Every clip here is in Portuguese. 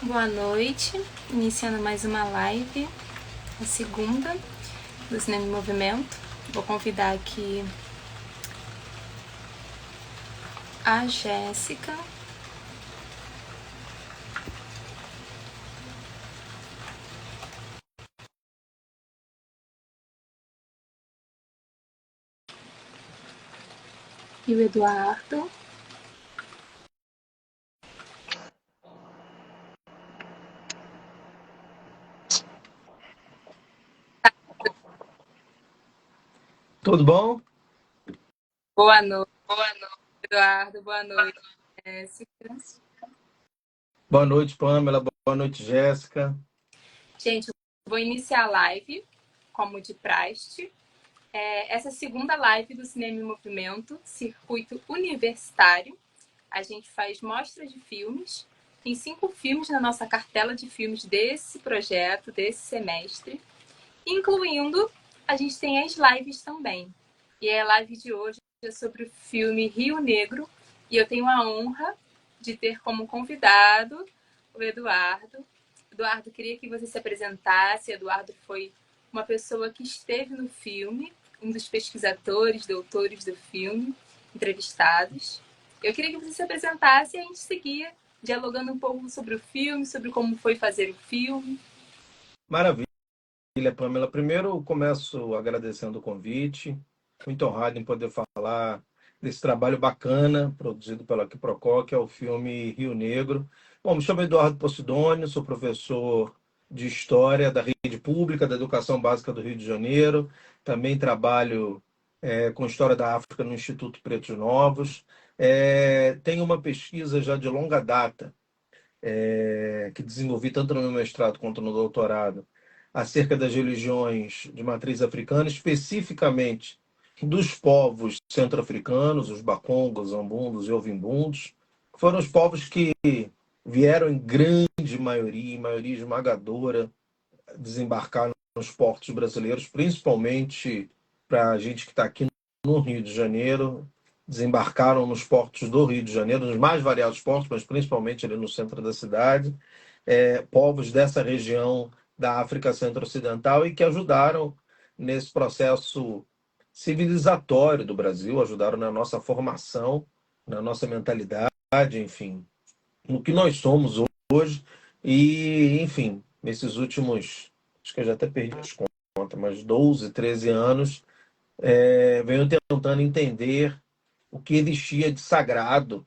Boa noite, iniciando mais uma live, a segunda do Cinema em Movimento. Vou convidar aqui a Jéssica. E o Eduardo. Tudo bom? Boa noite, Eduardo. Boa noite, Jéssica. Boa noite, Pamela. Boa noite, Jéssica. Gente, eu vou iniciar a live, como de praxe. Essa segunda live do Cinema em Movimento, circuito universitário. A gente faz mostra de filmes. Tem 5 filmes na nossa cartela de filmes desse projeto, desse semestre. Incluindo, a gente tem as lives também. E a live de hoje é sobre o filme Rio Negro. E eu tenho a honra de ter como convidado o Eduardo. Eduardo, queria que você se apresentasse. Eduardo foi uma pessoa que esteve no filme, um dos pesquisadores, doutores do filme, entrevistados. Eu queria que você se apresentasse e a gente seguia dialogando um pouco sobre o filme, sobre como foi fazer o filme. Maravilha, Pamela. Primeiro, eu começo agradecendo o convite. Muito honrado em poder falar desse trabalho bacana produzido pela Quiprocó, que é o filme Rio Negro. Bom, me chamo Eduardo Posidônio, sou professor de História da Rede Pública da Educação Básica do Rio de Janeiro. Também trabalho com História da África no Instituto Pretos Novos. Tenho uma pesquisa já de longa data que desenvolvi tanto no meu mestrado quanto no doutorado, acerca das religiões de matriz africana, especificamente dos povos centro-africanos, os Bakongos, Zambundos e Ovimbundos, que foram os povos que vieram em grande maioria, em maioria esmagadora, desembarcar nos portos brasileiros, principalmente para a gente que está aqui no Rio de Janeiro, desembarcaram nos portos do Rio de Janeiro, nos mais variados portos, mas principalmente ali no centro da cidade, povos dessa região da África Centro-Ocidental e que ajudaram nesse processo civilizatório do Brasil, ajudaram na nossa formação, na nossa mentalidade, enfim, no que nós somos hoje. E, enfim, nesses últimos, acho que eu já até perdi as contas, mas 12, 13 anos, venho tentando entender o que existia de sagrado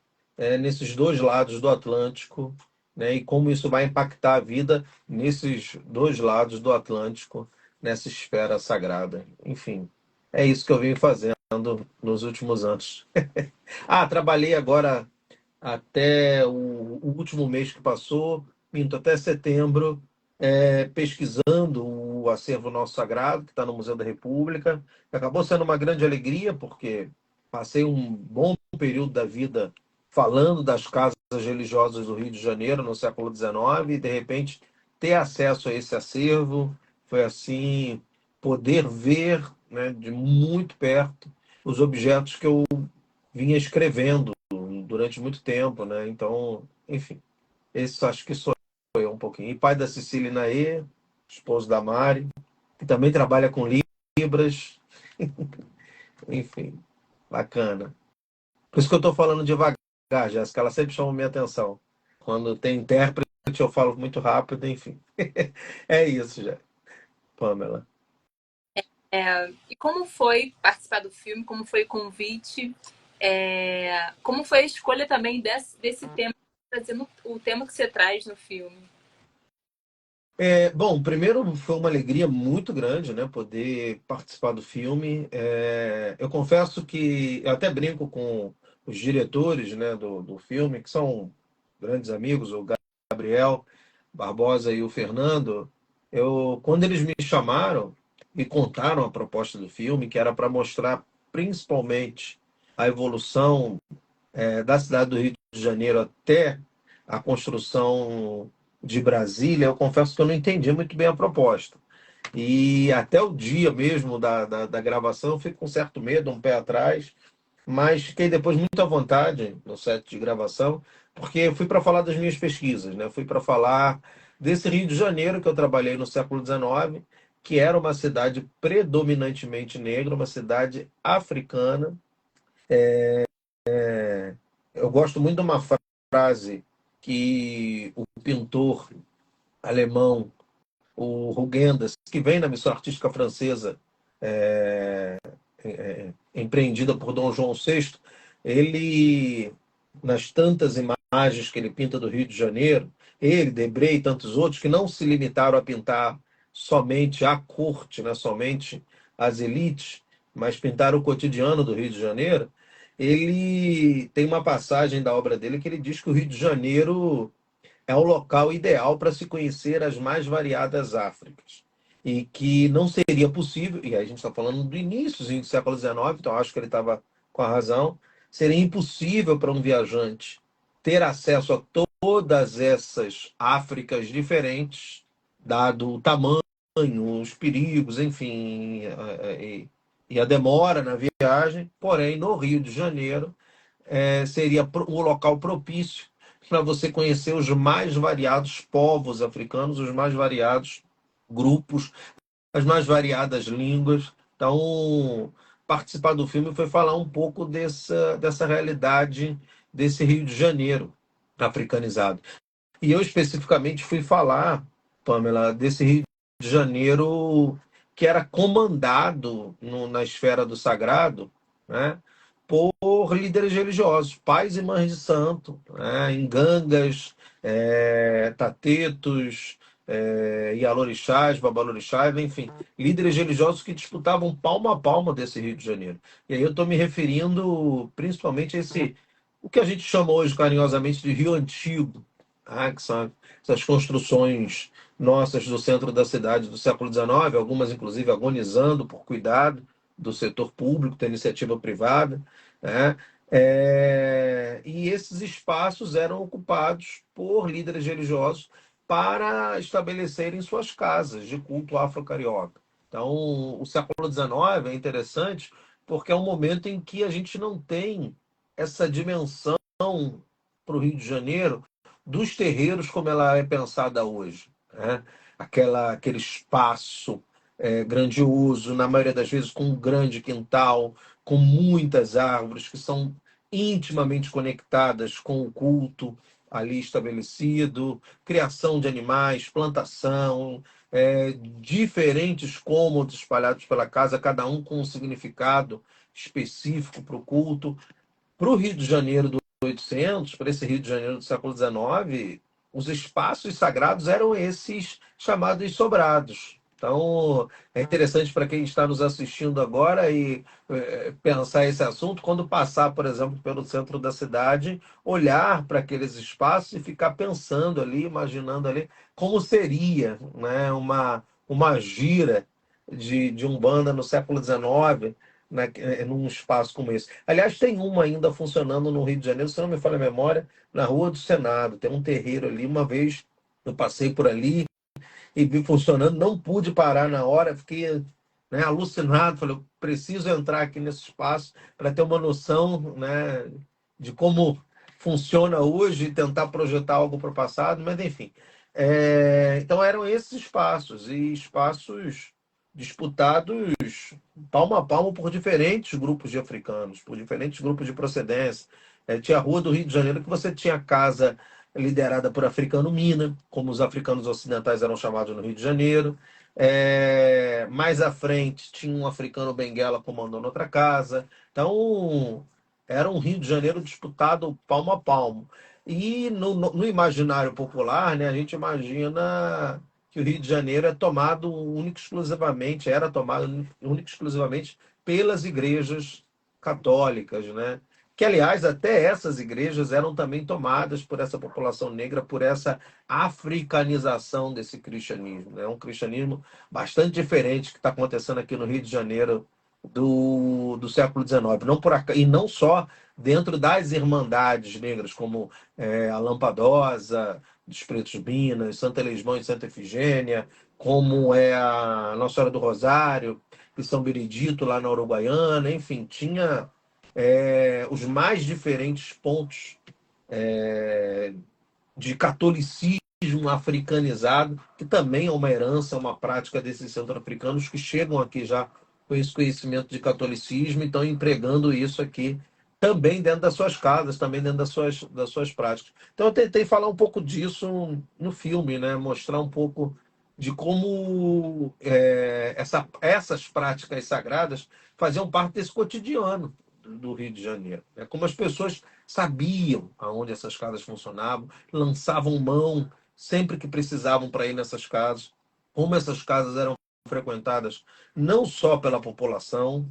nesses dois lados do Atlântico, né, e como isso vai impactar a vida nesses dois lados do Atlântico, nessa esfera sagrada. Enfim, é isso que eu venho fazendo nos últimos anos. Trabalhei agora até o último mês que passou, minto, até setembro, pesquisando o acervo Nosso Sagrado, que está no Museu da República. Acabou sendo uma grande alegria, porque passei um bom período da vida falando das casas religiosas do Rio de Janeiro no século XIX, e de repente ter acesso a esse acervo foi assim, poder ver, né, de muito perto os objetos que eu vinha escrevendo durante muito tempo, né? Então, enfim, esse acho que sou eu um pouquinho. E pai da Cecília Naê, esposo da Mari, que também trabalha com Libras, enfim, bacana. Por isso que eu estou falando devagar, Jéssica, ela sempre chama minha atenção. Quando tem intérprete, eu falo muito rápido, enfim. É isso, já, Pamela. E como foi participar do filme? Como foi o convite? Como foi a escolha também desse tema, trazendo o tema que você traz no filme? Bom, primeiro foi uma alegria muito grande, né, poder participar do filme. Eu confesso que eu até brinco com os diretores, né, do filme, que são grandes amigos, o Gabriel Barbosa e o Fernando. Quando eles me chamaram e contaram a proposta do filme, que era para mostrar principalmente a evolução da cidade do Rio de Janeiro até a construção de Brasília, eu confesso que eu não entendi muito bem a proposta. E até o dia mesmo da gravação, eu fico com certo medo, um pé atrás, mas fiquei depois muito à vontade no set de gravação, porque eu fui para falar das minhas pesquisas, né? Fui para falar desse Rio de Janeiro que eu trabalhei no século XIX, que era uma cidade predominantemente negra, uma cidade africana. Eu gosto muito de uma frase que o pintor alemão, o Rugendas, que vem na missão artística francesa, é, empreendida por Dom João VI, ele, nas tantas imagens que ele pinta do Rio de Janeiro, ele, Debré e tantos outros, que não se limitaram a pintar somente a corte, né, somente as elites, mas pintaram o cotidiano do Rio de Janeiro, ele tem uma passagem da obra dele que ele diz que o Rio de Janeiro é o local ideal para se conhecer as mais variadas Áfricas. E que não seria possível, e aí a gente está falando do início do século XIX, então acho que ele estava com a razão, seria impossível para um viajante ter acesso a todas essas Áfricas diferentes, dado o tamanho, os perigos, enfim, e a demora na viagem. Porém, no Rio de Janeiro, seria o local propício para você conhecer os mais variados povos africanos, os mais variados grupos, as mais variadas línguas. Então, participar do filme foi falar um pouco dessa realidade desse Rio de Janeiro africanizado. E eu especificamente fui falar, Pamela, desse Rio de Janeiro que era comandado na esfera do sagrado, né, por líderes religiosos, pais e mães de santo, né, em gangas, tatetos, ialorixás, babalorixás, enfim, líderes religiosos que disputavam palmo a palmo desse Rio de Janeiro. E aí eu estou me referindo principalmente a esse, o que a gente chama hoje carinhosamente de Rio Antigo, que são essas construções nossas do centro da cidade do século XIX, algumas inclusive agonizando por cuidado do setor público, da iniciativa privada, né? E esses espaços eram ocupados por líderes religiosos para estabelecerem suas casas de culto afro-carioca. Então, o século XIX é interessante porque é um momento em que a gente não tem essa dimensão para o Rio de Janeiro dos terreiros como ela é pensada hoje, né? Aquele espaço grandioso, na maioria das vezes com um grande quintal, com muitas árvores que são intimamente conectadas com o culto ali estabelecido, criação de animais, plantação, diferentes cômodos espalhados pela casa, cada um com um significado específico para o culto. Para o Rio de Janeiro do 800, para esse Rio de Janeiro do século XIX, os espaços sagrados eram esses chamados sobrados. Então, é interessante para quem está nos assistindo agora e pensar esse assunto, quando passar, por exemplo, pelo centro da cidade, olhar para aqueles espaços e ficar pensando ali, imaginando ali como seria, né, uma gira de Umbanda no século XIX, num espaço como esse. Aliás, tem uma ainda funcionando no Rio de Janeiro, se não me falha a memória, na Rua do Senado. Tem um terreiro ali. Uma vez eu passei por ali e vi funcionando, não pude parar na hora, fiquei, né, alucinado. Falei, eu preciso entrar aqui nesse espaço para ter uma noção, né, de como funciona hoje e tentar projetar algo para o passado, mas enfim. Então eram esses espaços, e espaços disputados palmo a palmo por diferentes grupos de africanos, por diferentes grupos de procedência. Tinha a Rua do Rio de Janeiro que você tinha casa liderada por africano Mina, como os africanos ocidentais eram chamados no Rio de Janeiro. Mais à frente tinha um africano Benguela comandando outra casa. Então era um Rio de Janeiro disputado palmo a palmo. E no imaginário popular, né, a gente imagina que o Rio de Janeiro é tomado único exclusivamente, era tomado único exclusivamente pelas igrejas católicas, né? Que, aliás, até essas igrejas eram também tomadas por essa população negra, por essa africanização desse cristianismo. É um cristianismo bastante diferente que está acontecendo aqui no Rio de Janeiro do século XIX. Não e não só dentro das irmandades negras, como a Lampadosa, dos Pretos Minas, Santa Elismão e Santa Efigênia, como é a Nossa Senhora do Rosário, e São Benedito lá na Uruguaiana, enfim, tinha os mais diferentes pontos de catolicismo africanizado, que também é uma herança, uma prática desses centro-africanos que chegam aqui já com esse conhecimento de catolicismo e estão empregando isso aqui também dentro das suas casas, também dentro das suas práticas. Então eu tentei falar um pouco disso no filme, né? Mostrar um pouco de como essas práticas sagradas faziam parte desse cotidiano do Rio de Janeiro. Né? Como as pessoas sabiam aonde essas casas funcionavam, lançavam mão sempre que precisavam para ir nessas casas, como essas casas eram frequentadas não só pela população,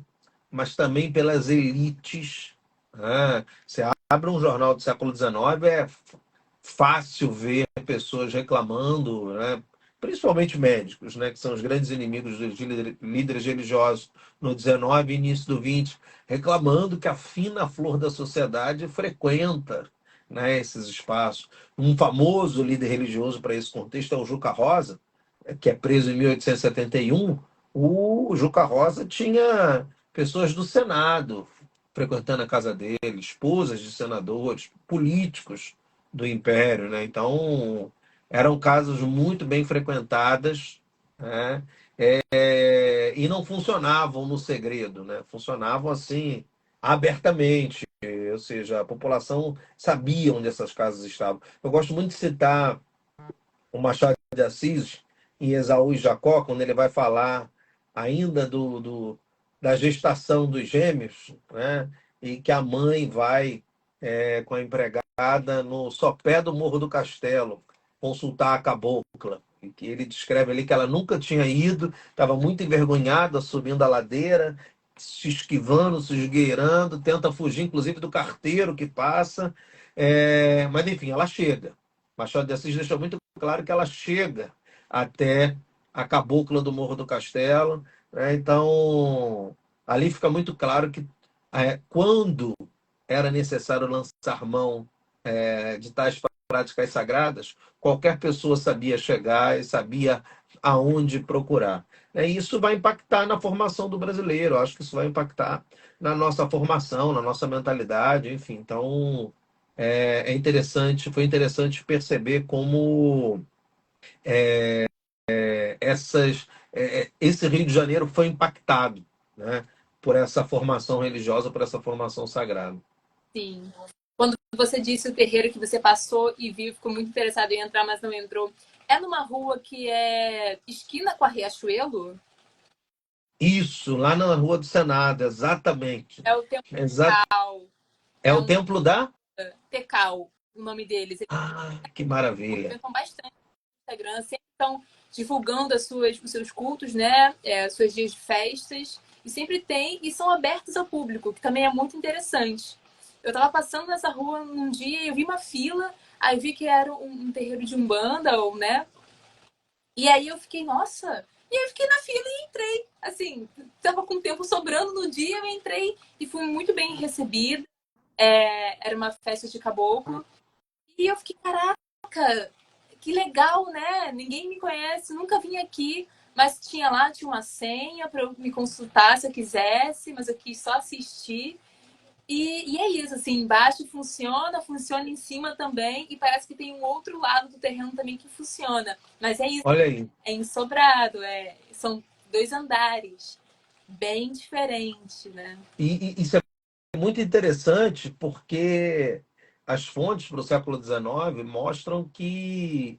mas também pelas elites. Né? Você abre um jornal do século XIX, é fácil ver pessoas reclamando, né? Principalmente médicos, né? Que são os grandes inimigos dos líderes religiosos no XIX e início do XX, reclamando que a fina flor da sociedade frequenta, né, esses espaços. Um famoso líder religioso para esse contexto é o Juca Rosa, que é preso em 1871. O Juca Rosa tinha pessoas do Senado frequentando a casa dele, esposas de senadores, políticos do Império, né? Então, eram casas muito bem frequentadas, né? E não funcionavam no segredo, né? Funcionavam assim abertamente, ou seja, a população sabia onde essas casas estavam. Eu gosto muito de citar o Machado de Assis em Esaú e Jacó, quando ele vai falar ainda da gestação dos gêmeos, né? E que a mãe vai com a empregada no sopé do Morro do Castelo consultar a cabocla. E que ele descreve ali que ela nunca tinha ido, estava muito envergonhada subindo a ladeira, se esquivando, se esgueirando, tenta fugir, inclusive, do carteiro que passa. Mas, enfim, ela chega. Machado de Assis deixa muito claro que ela chega até a cabocla do Morro do Castelo. Né? Então, ali fica muito claro que quando era necessário lançar mão de tais práticas sagradas, qualquer pessoa sabia chegar e sabia aonde procurar. E isso vai impactar na formação do brasileiro, eu acho que isso vai impactar na nossa formação, na nossa mentalidade, enfim. Então, foi interessante perceber como esse Rio de Janeiro foi impactado, né, por essa formação religiosa, por essa formação sagrada. Sim. Quando você disse o terreiro que você passou e viu, ficou muito interessado em entrar, mas não entrou. É numa rua que é esquina com a Riachuelo? Isso, lá na Rua do Senado, exatamente. É o Templo Exa Tecal. é É o um templo da? Tecal, o nome deles. Eles Ah, que maravilha. movimentam bastante no Instagram, sempre estão divulgando os seus cultos, né? Suas dias de festas. E sempre tem, e são abertos ao público, que também é muito interessante. Eu estava passando nessa rua num dia e eu vi uma fila, aí vi que era um terreiro de Umbanda, ou, né? E aí eu fiquei, nossa! E aí eu fiquei na fila e entrei. Assim, tava com tempo sobrando no dia, eu entrei e fui muito bem recebida. Era uma festa de caboclo. E eu fiquei, caraca, que legal, né? Ninguém me conhece, nunca vim aqui. Mas tinha uma senha para eu me consultar se eu quisesse, mas eu quis só assistir. E é isso, assim, embaixo funciona em cima também, e parece que tem um outro lado do terreno também que funciona. Mas é isso, Olha aí. é ensobrado, são 2 andares, bem diferente, né? E isso é muito interessante porque as fontes para o século XIX mostram que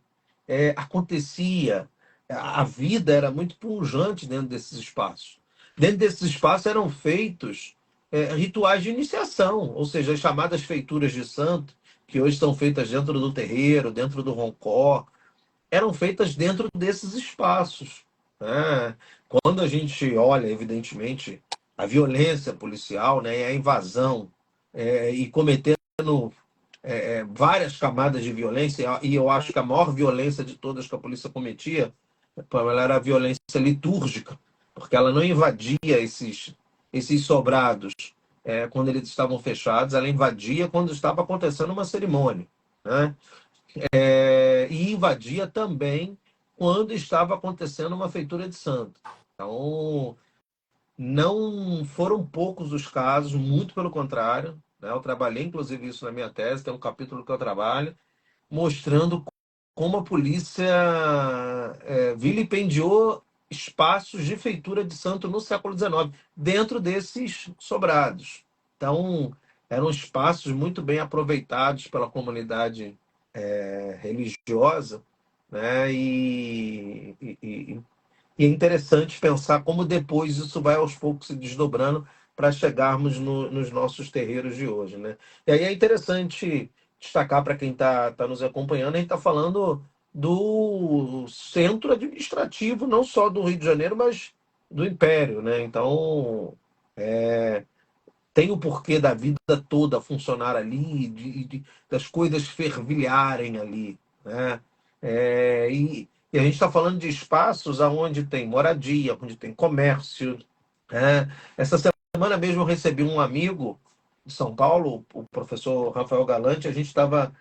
acontecia, a vida era muito pujante dentro desses espaços. Dentro desses espaços eram feitos rituais de iniciação, ou seja, as chamadas feituras de santo, que hoje são feitas dentro do terreiro, dentro do roncó, eram feitas dentro desses espaços. Né? Quando a gente olha, evidentemente, a violência policial, né, e a invasão, e cometendo várias camadas de violência, e eu acho que a maior violência de todas que a polícia cometia, Pamela, era a violência litúrgica, porque ela não invadia esses sobrados quando eles estavam fechados, ela invadia quando estava acontecendo uma cerimônia. Né? E invadia também quando estava acontecendo uma feitura de santo. Então, Não foram poucos os casos, muito pelo contrário, né? Eu trabalhei, inclusive, isso na minha tese, tem um capítulo que eu trabalho, mostrando como a polícia vilipendiou espaços de feitura de santo no século XIX, dentro desses sobrados. Então, eram espaços muito bem aproveitados pela comunidade religiosa, né? E é interessante pensar como depois isso vai aos poucos se desdobrando para chegarmos nos nossos terreiros de hoje, né? E aí é interessante destacar para quem está nos acompanhando, a gente está falando do centro administrativo, não só do Rio de Janeiro, mas do Império, né? Então, tem o porquê da vida toda funcionar ali, das coisas fervilharem ali, né? E a gente está falando de espaços onde tem moradia, onde tem comércio, né? Essa semana mesmo eu recebi um amigo de São Paulo, o professor Rafael Galante. A gente estava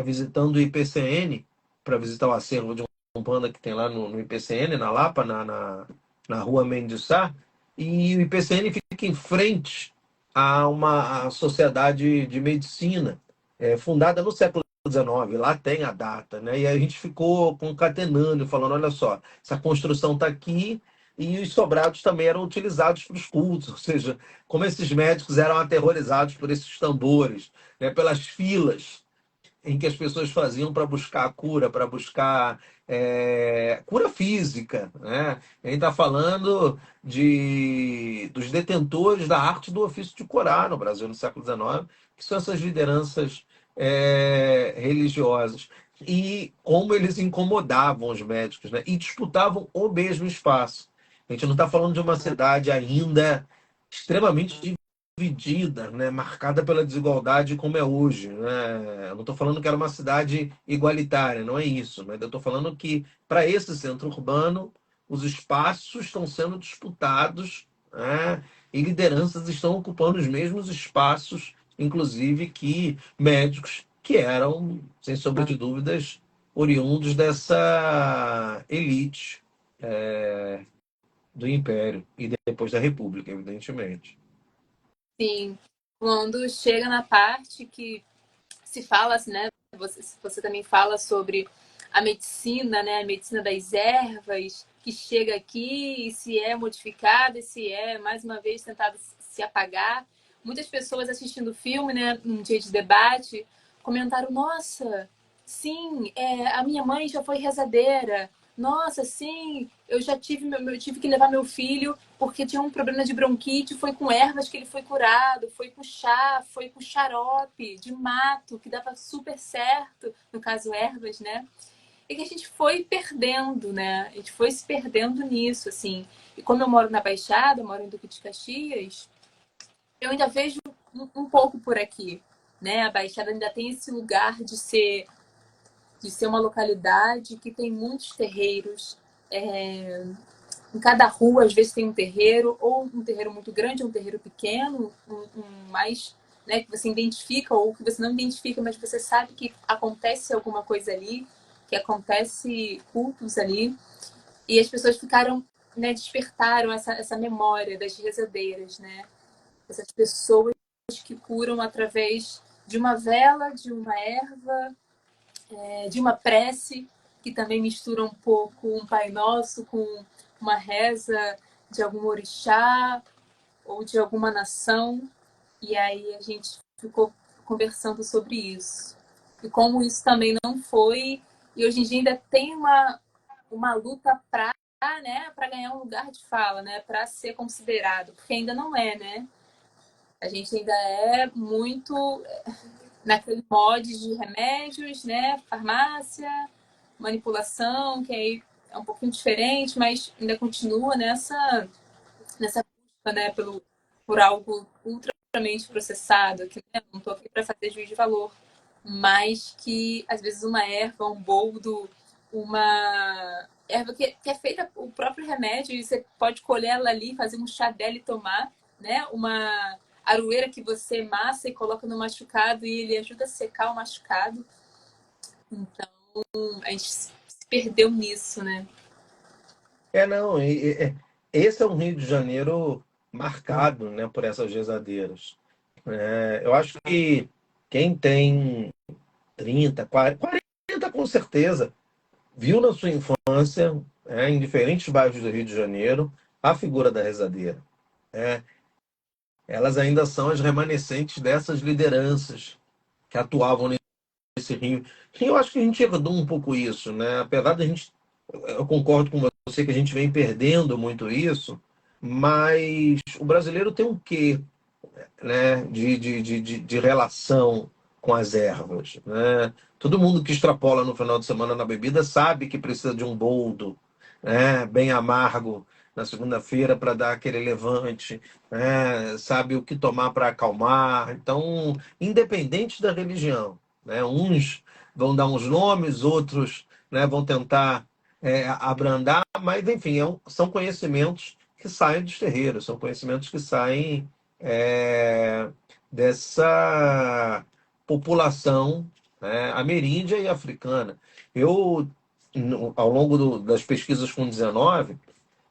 visitando o IPCN para visitar o acervo de um banda que tem lá no IPCN, na Lapa, na rua Mendes Sá, e o IPCN fica em frente a uma sociedade de medicina fundada no século XIX. Lá tem a data, né? E a gente ficou concatenando, falando: olha só, essa construção está aqui e os sobrados também eram utilizados para os cultos, ou seja, como esses médicos eram aterrorizados por esses tambores, né? Pelas filas em que as pessoas faziam para buscar a cura, para buscar cura física, né? A gente está falando dos detentores da arte do ofício de curar no Brasil no século XIX, que são essas lideranças religiosas. E como eles incomodavam os médicos, né? E disputavam o mesmo espaço. A gente não está falando de uma cidade ainda extremamente dividida, né, marcada pela desigualdade como é hoje, né? Eu não estou falando que era uma cidade igualitária, não é isso, mas eu estou falando que para esse centro urbano os espaços estão sendo disputados, né, e lideranças estão ocupando os mesmos espaços, inclusive que médicos que eram, sem sombra de dúvidas, oriundos dessa elite do Império e depois da República, evidentemente. Sim, quando chega na parte que se fala assim, né? Você também fala sobre a medicina, né? A medicina das ervas, que chega aqui e se é modificada e se é, mais uma vez, tentado se apagar. Muitas pessoas assistindo o filme, né? Num dia de debate, comentaram: nossa, sim, a minha mãe já foi rezadeira. Nossa, sim, eu tive que levar meu filho porque tinha um problema de bronquite, foi com ervas que ele foi curado, foi com chá, foi com xarope de mato, que dava super certo, no caso ervas, né? E que a gente foi perdendo, né? A gente foi se perdendo nisso, assim. E como eu moro na Baixada, eu moro em Duque de Caxias, eu ainda vejo um pouco por aqui, né? A Baixada ainda tem esse lugar de ser uma localidade que tem muitos terreiros, em cada rua, às vezes, tem um terreiro, ou um terreiro muito grande, ou um terreiro pequeno, mais, né, que você identifica, ou que você não identifica, mas você sabe que acontece alguma coisa ali, que acontece cultos ali, e as pessoas ficaram, né, despertaram essa memória das rezadeiras, né? Essas pessoas que curam através de uma vela, de uma erva, de uma prece, que também mistura um pouco um Pai Nosso com uma reza de algum orixá ou de alguma nação. E aí a gente ficou conversando sobre isso. E como isso também não foi. E hoje em dia ainda tem uma luta para, né, para ganhar um lugar de fala, né, para ser considerado, porque ainda não é, né? A gente ainda é muito naquele mod de remédios, né, farmácia, manipulação, que aí é um pouquinho diferente, mas ainda continua nessa busca, né, por algo ultramente processado, que, né, não estou aqui para fazer juízo de valor, mas que às vezes uma erva, um boldo, uma erva que é feita o próprio remédio, e você pode colher ela ali, fazer um chá dela e tomar, né? Uma aroeira que você massa e coloca no machucado e ele ajuda a secar o machucado. Então, a gente se perdeu nisso, né? Não, esse é um Rio de Janeiro marcado, né, por essas rezadeiras. Eu acho que quem tem 30, 40 com certeza, viu na sua infância, em diferentes bairros do Rio de Janeiro, a figura da rezadeira. Né? Elas ainda são as remanescentes dessas lideranças que atuavam nesse Rio. E eu acho que a gente herdou um pouco isso, né? Apesar da gente, eu concordo com você que a gente vem perdendo muito isso, mas o brasileiro tem um quê, né, de relação com as ervas. Né? Todo mundo que extrapola no final de semana na bebida sabe que precisa de um boldo, né, bem amargo na segunda-feira para dar aquele levante, né, sabe o que tomar para acalmar. Então, independente da religião, né, uns vão dar uns nomes, outros, né, vão tentar abrandar, mas enfim, são conhecimentos que saem dos terreiros, são conhecimentos que saem é, dessa população, né, ameríndia e africana. Eu, ao longo das pesquisas com 19,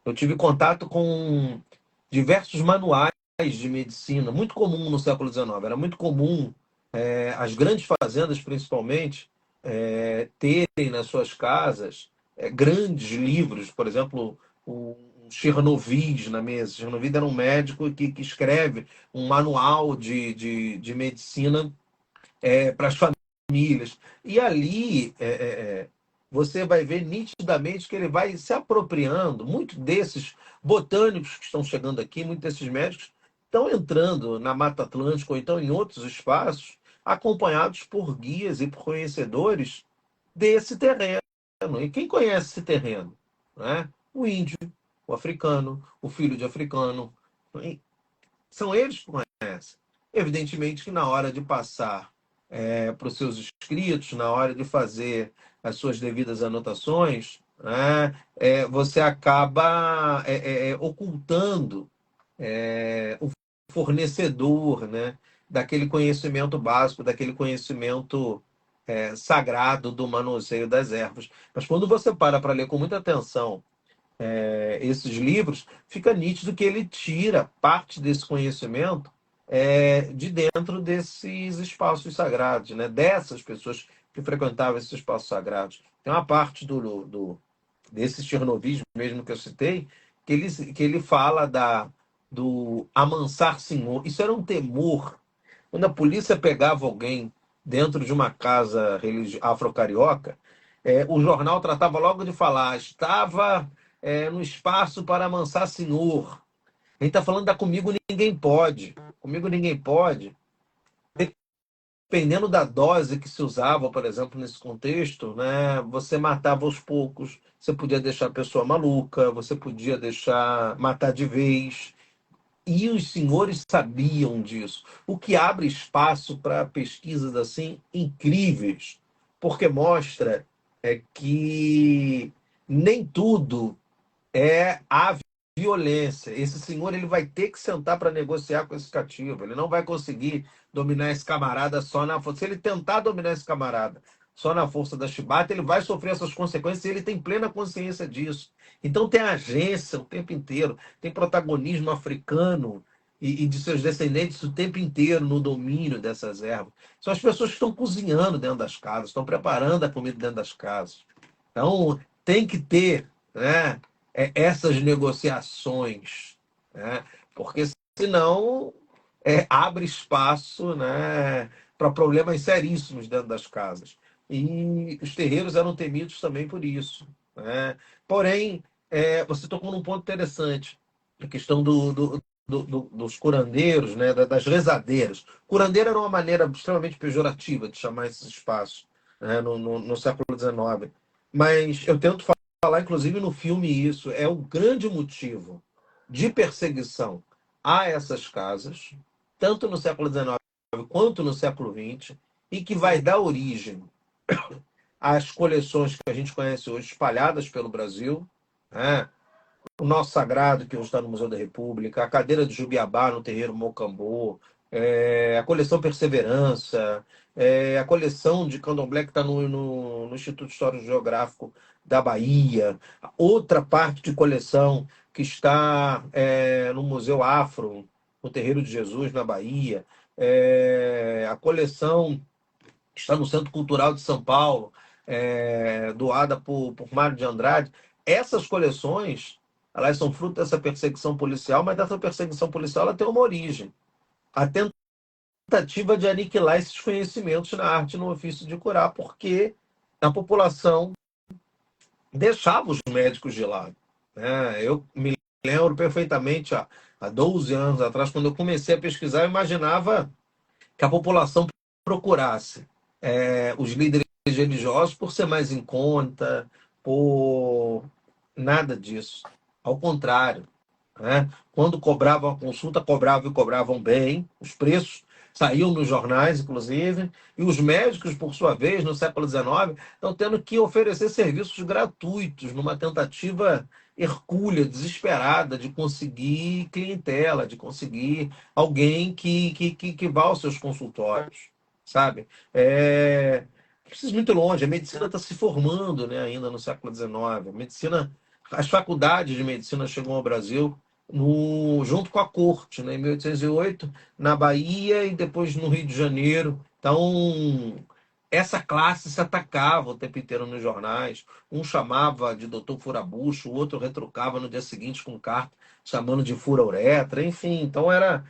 eu tive contato com diversos manuais de medicina, muito comum no século XIX. Era muito comum as grandes fazendas, principalmente, terem nas suas casas grandes livros, por exemplo, o Chernobyl na mesa. Chernobyl era um médico que escreve um manual de medicina para as famílias. E ali você vai ver nitidamente que ele vai se apropriando, muito desses botânicos que estão chegando aqui, muitos desses médicos estão entrando na Mata Atlântica ou então em outros espaços, acompanhados por guias e por conhecedores desse terreno. E quem conhece esse terreno? Né? O índio, o africano, o filho de africano. São eles que conhecem. Evidentemente que na hora de passar para os seus escritos, na hora de fazer as suas devidas anotações, né, você acaba ocultando o fornecedor, né, daquele conhecimento básico, daquele conhecimento sagrado do manuseio das ervas. Mas quando você para ler com muita atenção esses livros, fica nítido que ele tira parte desse conhecimento de dentro desses espaços sagrados, né? Dessas pessoas que frequentavam esses espaços sagrados. Tem uma parte desse Chernobyl mesmo que eu citei, que ele fala do amansar senhor. Isso era um temor. Quando a polícia pegava alguém dentro de uma casa afro-carioca, o jornal tratava logo de falar, estava no espaço para amansar senhor. A gente está falando da comigo ninguém pode. Comigo ninguém pode. Dependendo da dose que se usava, por exemplo, nesse contexto, né, você matava aos poucos, você podia deixar a pessoa maluca, você podia deixar matar de vez. E os senhores sabiam disso, o que abre espaço para pesquisas assim incríveis, porque mostra que nem tudo a violência. Esse senhor ele vai ter que sentar para negociar com esse cativo. Ele não vai conseguir dominar esse camarada só na força. Se ele tentar dominar esse camarada só na força da chibata, ele vai sofrer essas consequências e ele tem plena consciência disso. Então tem agência o tempo inteiro, tem protagonismo africano e de seus descendentes o tempo inteiro no domínio dessas ervas. São as pessoas que estão cozinhando dentro das casas, estão preparando a comida dentro das casas. Então tem que ter, né, essas negociações, né? Porque senão abre espaço, né, para problemas seríssimos dentro das casas. E os terreiros eram temidos também por isso. Né? Porém, você tocou num ponto interessante, a questão dos curandeiros, né, das rezadeiras. Curandeiro era uma maneira extremamente pejorativa de chamar esses espaços, né, no século XIX. Mas eu tento falar, inclusive, no filme isso. É o grande motivo de perseguição a essas casas, tanto no século XIX quanto no século XX, e que vai dar origem às coleções que a gente conhece hoje, espalhadas pelo Brasil, né? O nosso sagrado, que hoje está no Museu da República, a cadeira de Jubiabá no terreiro Mocambô, a coleção Perseverança, a coleção de candomblé que está no Instituto Histórico Geográfico da Bahia, outra parte de coleção que está no Museu Afro, no Terreiro de Jesus, na Bahia, a coleção que está no Centro Cultural de São Paulo, doada por Mário de Andrade. Essas coleções, elas são fruto dessa perseguição policial, mas dessa perseguição policial ela tem uma origem. A tentativa de aniquilar esses conhecimentos na arte e no ofício de curar, porque a população deixava os médicos de lado, né? Eu me lembro perfeitamente, há 12 anos atrás, quando eu comecei a pesquisar, eu imaginava que a população procurasse os líderes religiosos por ser mais em conta, por nada disso. Ao contrário, né? Quando cobravam a consulta, cobravam e cobravam bem, os preços saíam nos jornais, inclusive, e os médicos, por sua vez, no século XIX, estão tendo que oferecer serviços gratuitos numa tentativa hercúlea, desesperada, de conseguir clientela, de conseguir alguém que vá aos seus consultórios, sabe? Preciso muito longe, a medicina está se formando, né, ainda no século XIX. A medicina, as faculdades de medicina chegam ao Brasil junto com a corte, né, em 1808, na Bahia e depois no Rio de Janeiro. Então, essa classe se atacava o tempo inteiro nos jornais. Um chamava de doutor furabucho, o outro retrucava no dia seguinte com carta chamando de fura-uretra, enfim. Então era.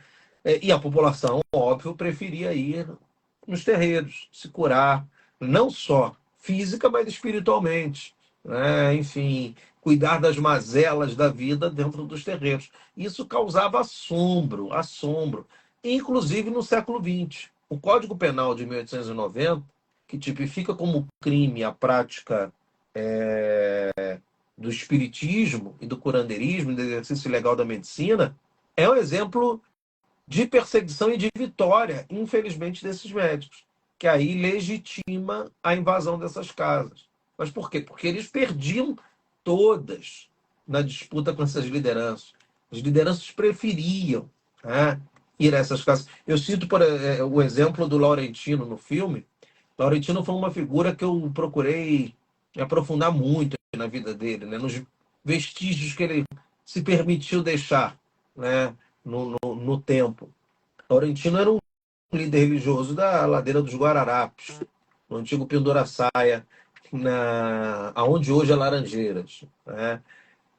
E a população, óbvio, preferia ir nos terreiros, se curar, não só física, mas espiritualmente, né? Enfim, cuidar das mazelas da vida dentro dos terreiros. Isso causava assombro, assombro, inclusive no século XX. O Código Penal de 1890, que tipifica como crime a prática do espiritismo e do curandeirismo, do exercício ilegal da medicina, é um exemplo de perseguição e de vitória, infelizmente, desses médicos, que aí legitima a invasão dessas casas. Mas por quê? Porque eles perdiam todas na disputa com essas lideranças. As lideranças preferiam, né, ir a essas casas. Eu cito o exemplo do Laurentino no filme. Laurentino foi uma figura que eu procurei me aprofundar muito na vida dele, né, nos vestígios que ele se permitiu deixar, né, no tempo. Laurentino era um líder religioso da ladeira dos Guararapes, no antigo Pinduraçaia, aonde hoje é Laranjeiras, né?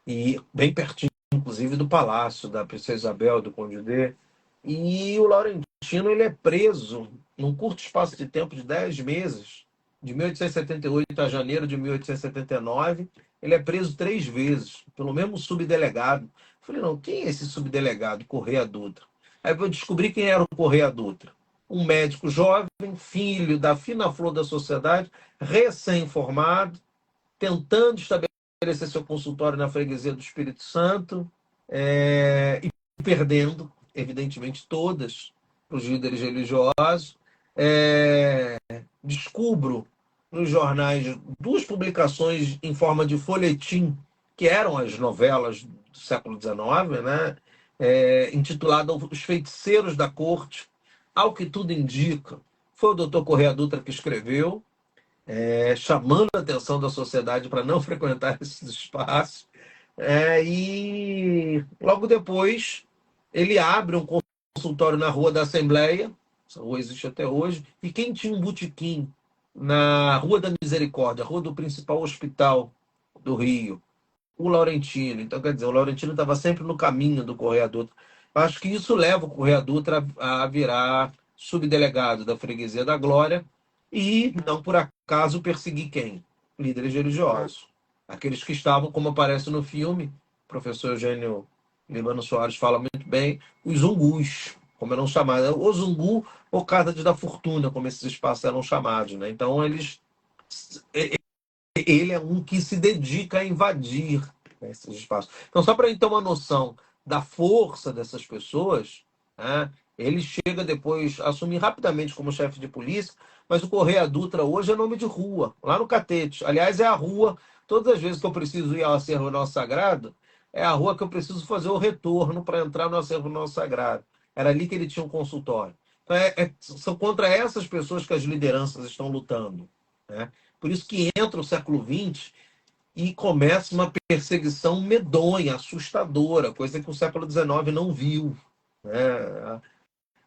E bem pertinho, inclusive, do palácio da Princesa Isabel, do Conde D. E o Laurentino ele é preso num curto espaço de tempo de 10 meses, de 1878 a janeiro de 1879. Ele é preso 3 vezes, pelo mesmo subdelegado. Eu falei, não, quem é esse subdelegado, Correia Dutra? Aí eu descobri quem era o Correia Dutra. Um médico jovem, filho da fina flor da sociedade, recém-formado, tentando estabelecer seu consultório na freguesia do Espírito Santo, e perdendo, evidentemente, todas os líderes religiosos. Descubro nos jornais 2 publicações em forma de folhetim, que eram as novelas do século XIX, né? Intitulada Os Feiticeiros da Corte. Ao que tudo indica, foi o doutor Correia Dutra que escreveu, chamando a atenção da sociedade para não frequentar esses espaços. E logo depois ele abre um consultório na Rua da Assembleia, essa rua existe até hoje, e quem tinha um botequim na Rua da Misericórdia, Rua do principal hospital do Rio, o Laurentino. Então, quer dizer, o Laurentino estava sempre no caminho do Correia Dutra. Acho que isso leva o Correia Dutra a virar subdelegado da Freguesia da Glória e, não por acaso, perseguir quem? Líderes religiosos. Aqueles que estavam, como aparece no filme, o professor Eugênio Libano Soares fala muito bem, os zungus, como eram chamados. O zungu ou Casa da Fortuna, como esses espaços eram chamados, né? Então, ele é um que se dedica a invadir, né, esses espaços. Então, só para a gente ter uma noção da força dessas pessoas, né, ele chega depois a assumir rapidamente como chefe de polícia, mas o Correia Dutra hoje é nome de rua, lá no Catete. Aliás, é a rua, todas as vezes que eu preciso ir ao Acervo Nosso Sagrado, é a rua que eu preciso fazer o retorno para entrar no Acervo Nosso Sagrado. Era ali que ele tinha um consultório. São contra essas pessoas que as lideranças estão lutando, né? Por isso que entra o século XX e começa uma perseguição medonha, assustadora, coisa que o século XIX não viu, né?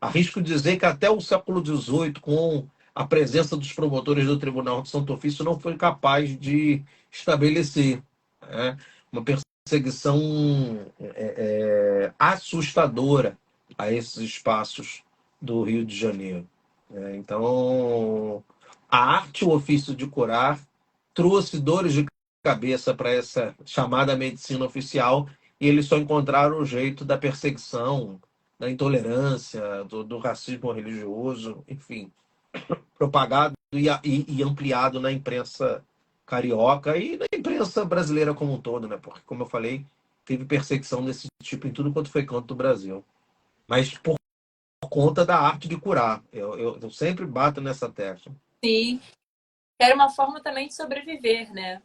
Arrisco dizer que até o século XVIII, com a presença dos promotores do Tribunal de Santo Ofício, não foi capaz de estabelecer, né, uma perseguição assustadora a esses espaços do Rio de Janeiro. Então, a arte, o ofício de curar, trouxe dores de cabeça para essa chamada medicina oficial, e eles só encontraram o jeito da perseguição, da intolerância, do racismo religioso, enfim, propagado e ampliado na imprensa carioca e na imprensa brasileira como um todo, né? Porque, como eu falei, teve perseguição desse tipo em tudo quanto foi canto do Brasil. Mas por conta da arte de curar. Eu sempre bato nessa tecla. Sim. Era uma forma também de sobreviver, né?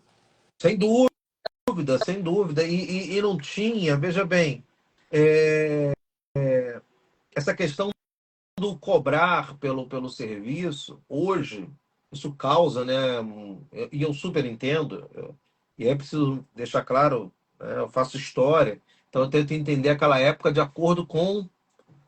Sem dúvida, sem dúvida. E não tinha, veja bem, é, essa questão do cobrar pelo serviço, hoje, isso causa, né? E eu super entendo, e é preciso deixar claro, né, eu faço história, então eu tento entender aquela época de acordo com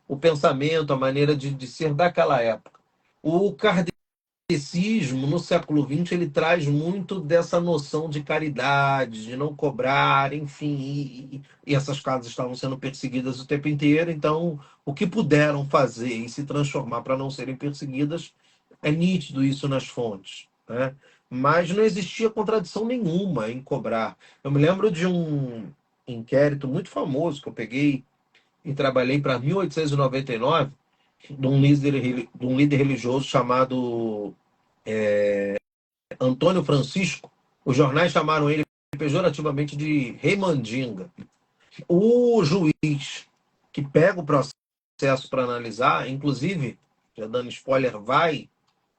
o pensamento, a maneira de ser daquela época. O kardecismo, no século XX, ele traz muito dessa noção de caridade, de não cobrar, enfim, e essas casas estavam sendo perseguidas o tempo inteiro, então o que puderam fazer e se transformar para não serem perseguidas, é nítido isso nas fontes, né? Mas não existia contradição nenhuma em cobrar. Eu me lembro de um inquérito muito famoso que eu peguei e trabalhei para 1899, de um líder religioso chamado Antônio Francisco. Os jornais chamaram ele pejorativamente de Rei Mandinga. O juiz que pega o processo para analisar, inclusive, já dando spoiler, vai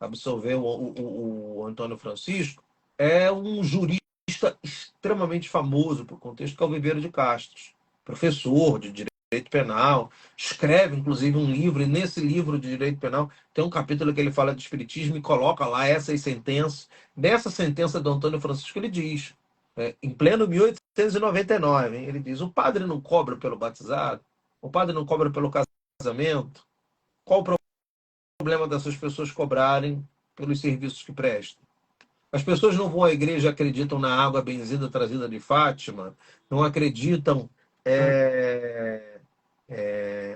absolver o Antônio Francisco, é um jurista extremamente famoso para o contexto, que é o Viveiro de Castro, professor de direito penal, escreve inclusive um livro, e nesse livro de direito penal tem um capítulo que ele fala de espiritismo e coloca lá essas sentenças. Nessa sentença do Antônio Francisco ele diz, em pleno 1899, hein, ele diz: o padre não cobra pelo batizado, o padre não cobra pelo casamento, qual o problema dessas pessoas cobrarem pelos serviços que prestam? As pessoas não vão à igreja e acreditam na água benzida trazida de Fátima, não acreditam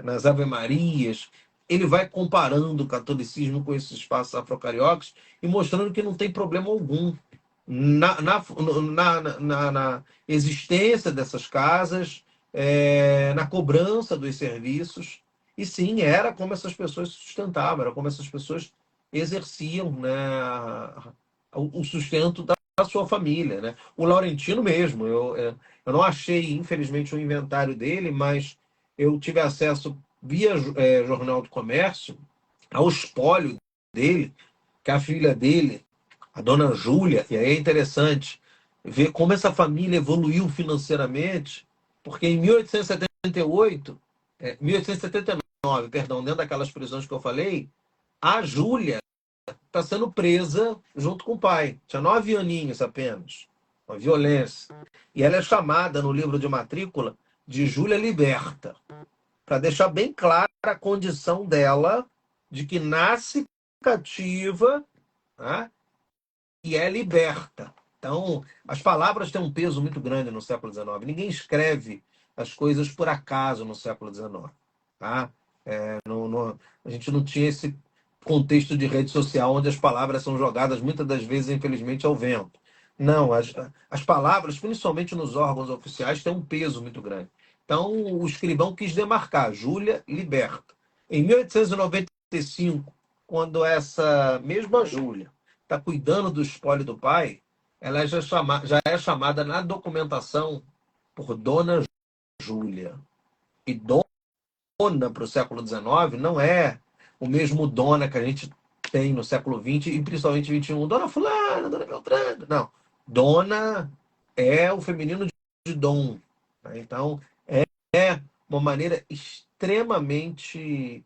nas Ave-Marias. Ele vai comparando o catolicismo com esses espaços afrocariocas e mostrando que não tem problema algum na existência dessas casas, na cobrança dos serviços. E sim, era como essas pessoas se sustentavam, era como essas pessoas exerciam, né, o sustento da sua família, né? O Laurentino mesmo, eu não achei, infelizmente, o inventário dele, mas eu tive acesso via Jornal do Comércio ao espólio dele, que a filha dele, a dona Júlia, e aí é interessante ver como essa família evoluiu financeiramente, porque em 1878, 1879, perdão, dentro daquelas prisões que eu falei, a Júlia está sendo presa junto com o pai. Tinha 9 aninhos apenas. Uma violência. E ela é chamada no livro de matrícula de Júlia Liberta, para deixar bem clara a condição dela de que nasce cativa, né, e é liberta. Então, as palavras têm um peso muito grande no século XIX. Ninguém escreve as coisas por acaso no século XIX. Tá? A gente não tinha esse contexto de rede social onde as palavras são jogadas muitas das vezes, infelizmente, ao vento. Não, as palavras, principalmente nos órgãos oficiais, têm um peso muito grande. Então, o escrivão quis demarcar, Júlia Liberta. Em 1895, quando essa mesma Júlia está cuidando do espólio do pai, ela já é chamada na documentação por Dona Júlia. E dona para o século XIX não é o mesmo dona que a gente tem no século XX e principalmente XXI. Dona Fulana, Dona Beltrana. Não. Dona é o feminino de dom. Tá? Então, é uma maneira extremamente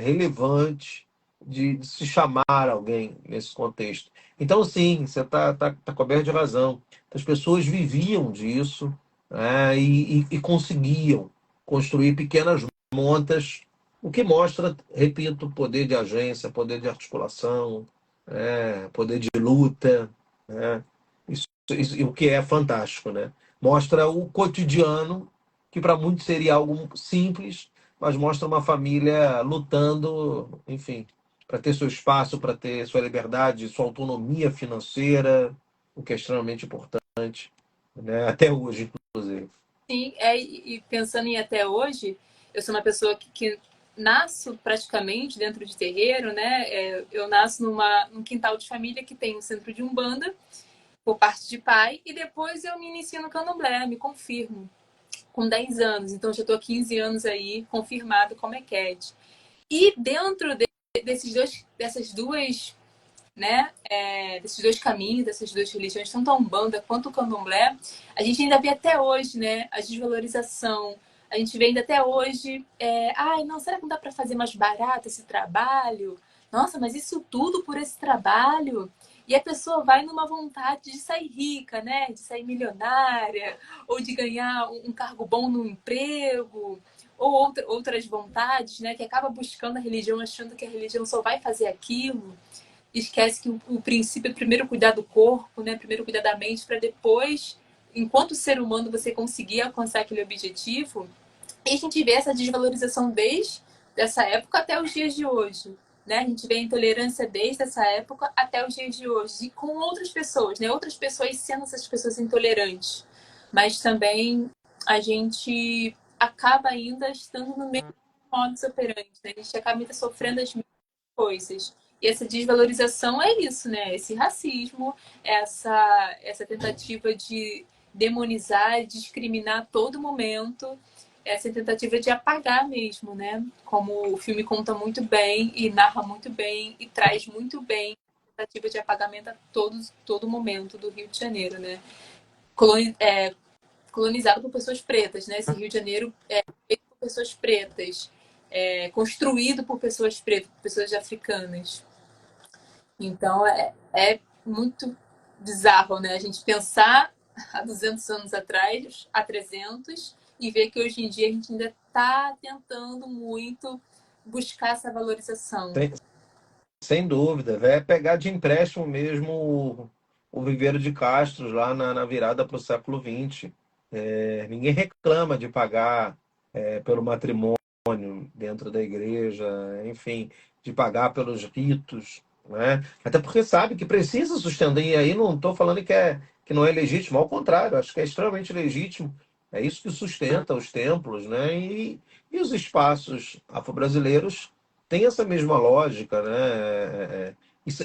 relevante de se chamar alguém nesse contexto. Então, sim, você tá coberto de razão. As pessoas viviam disso, né, e conseguiam construir pequenas montas, o que mostra, repito, poder de agência, poder de articulação, poder de luta, né? O que é fantástico, né? Mostra o cotidiano, que para muitos seria algo simples, mas mostra uma família lutando, enfim, para ter seu espaço, para ter sua liberdade, sua autonomia financeira, o que é extremamente importante, né? Até hoje, inclusive. Sim, e pensando em até hoje, eu sou uma pessoa que nasço praticamente dentro de terreiro, né? Eu nasço num quintal de família que tem um centro de umbanda, por parte de pai, e depois eu me inicio no candomblé, me confirmo, com 10 anos. Então já estou há 15 anos aí, confirmado como EQED. E dentro dessas duas, né, desses dois caminhos, dessas duas religiões, tanto a Umbanda quanto o Candomblé, a gente ainda vê até hoje, né, a desvalorização. A gente vê ainda até hoje, ai, não, será que não dá para fazer mais barato esse trabalho? Nossa, mas isso tudo por esse trabalho? E a pessoa vai numa vontade de sair rica, né? De sair milionária, ou de ganhar um cargo bom no emprego, ou outras vontades, né? Que acaba buscando a religião, achando que a religião só vai fazer aquilo. Esquece que o princípio é primeiro cuidar do corpo, né? Primeiro cuidar da mente, para depois, enquanto ser humano, você conseguir alcançar aquele objetivo. E a gente vê essa desvalorização desde essa época até os dias de hoje. Né? A gente vê a intolerância desde essa época até os dias de hoje. E com outras pessoas, né? Outras pessoas sendo essas pessoas intolerantes. Mas também a gente acaba ainda estando no mesmo modus operandi. Né? A gente acaba ainda sofrendo as mesmas coisas. E essa desvalorização é isso, né? Esse racismo, essa tentativa de demonizar, discriminar a todo momento, essa tentativa de apagar mesmo, né? Como o filme conta muito bem e narra muito bem e traz muito bem a tentativa de apagamento a todo momento do Rio de Janeiro, né? Colonizado por pessoas pretas, né? Esse Rio de Janeiro é feito por pessoas pretas, construído por pessoas pretas, por pessoas africanas. Então é muito bizarro, né? A gente pensar há 200 anos atrás, há 300, e ver que hoje em dia a gente ainda está tentando muito buscar essa valorização. Sem, sem dúvida. É pegar de empréstimo mesmo o Viveiro de Castros lá na virada para o século XX. Ninguém reclama de pagar pelo matrimônio dentro da igreja, enfim, de pagar pelos ritos, né? Até porque sabe que precisa sustentar. E aí não estou falando que não é legítimo, ao contrário, acho que é extremamente legítimo. É isso que sustenta os templos, né? E os espaços afro-brasileiros têm essa mesma lógica, né?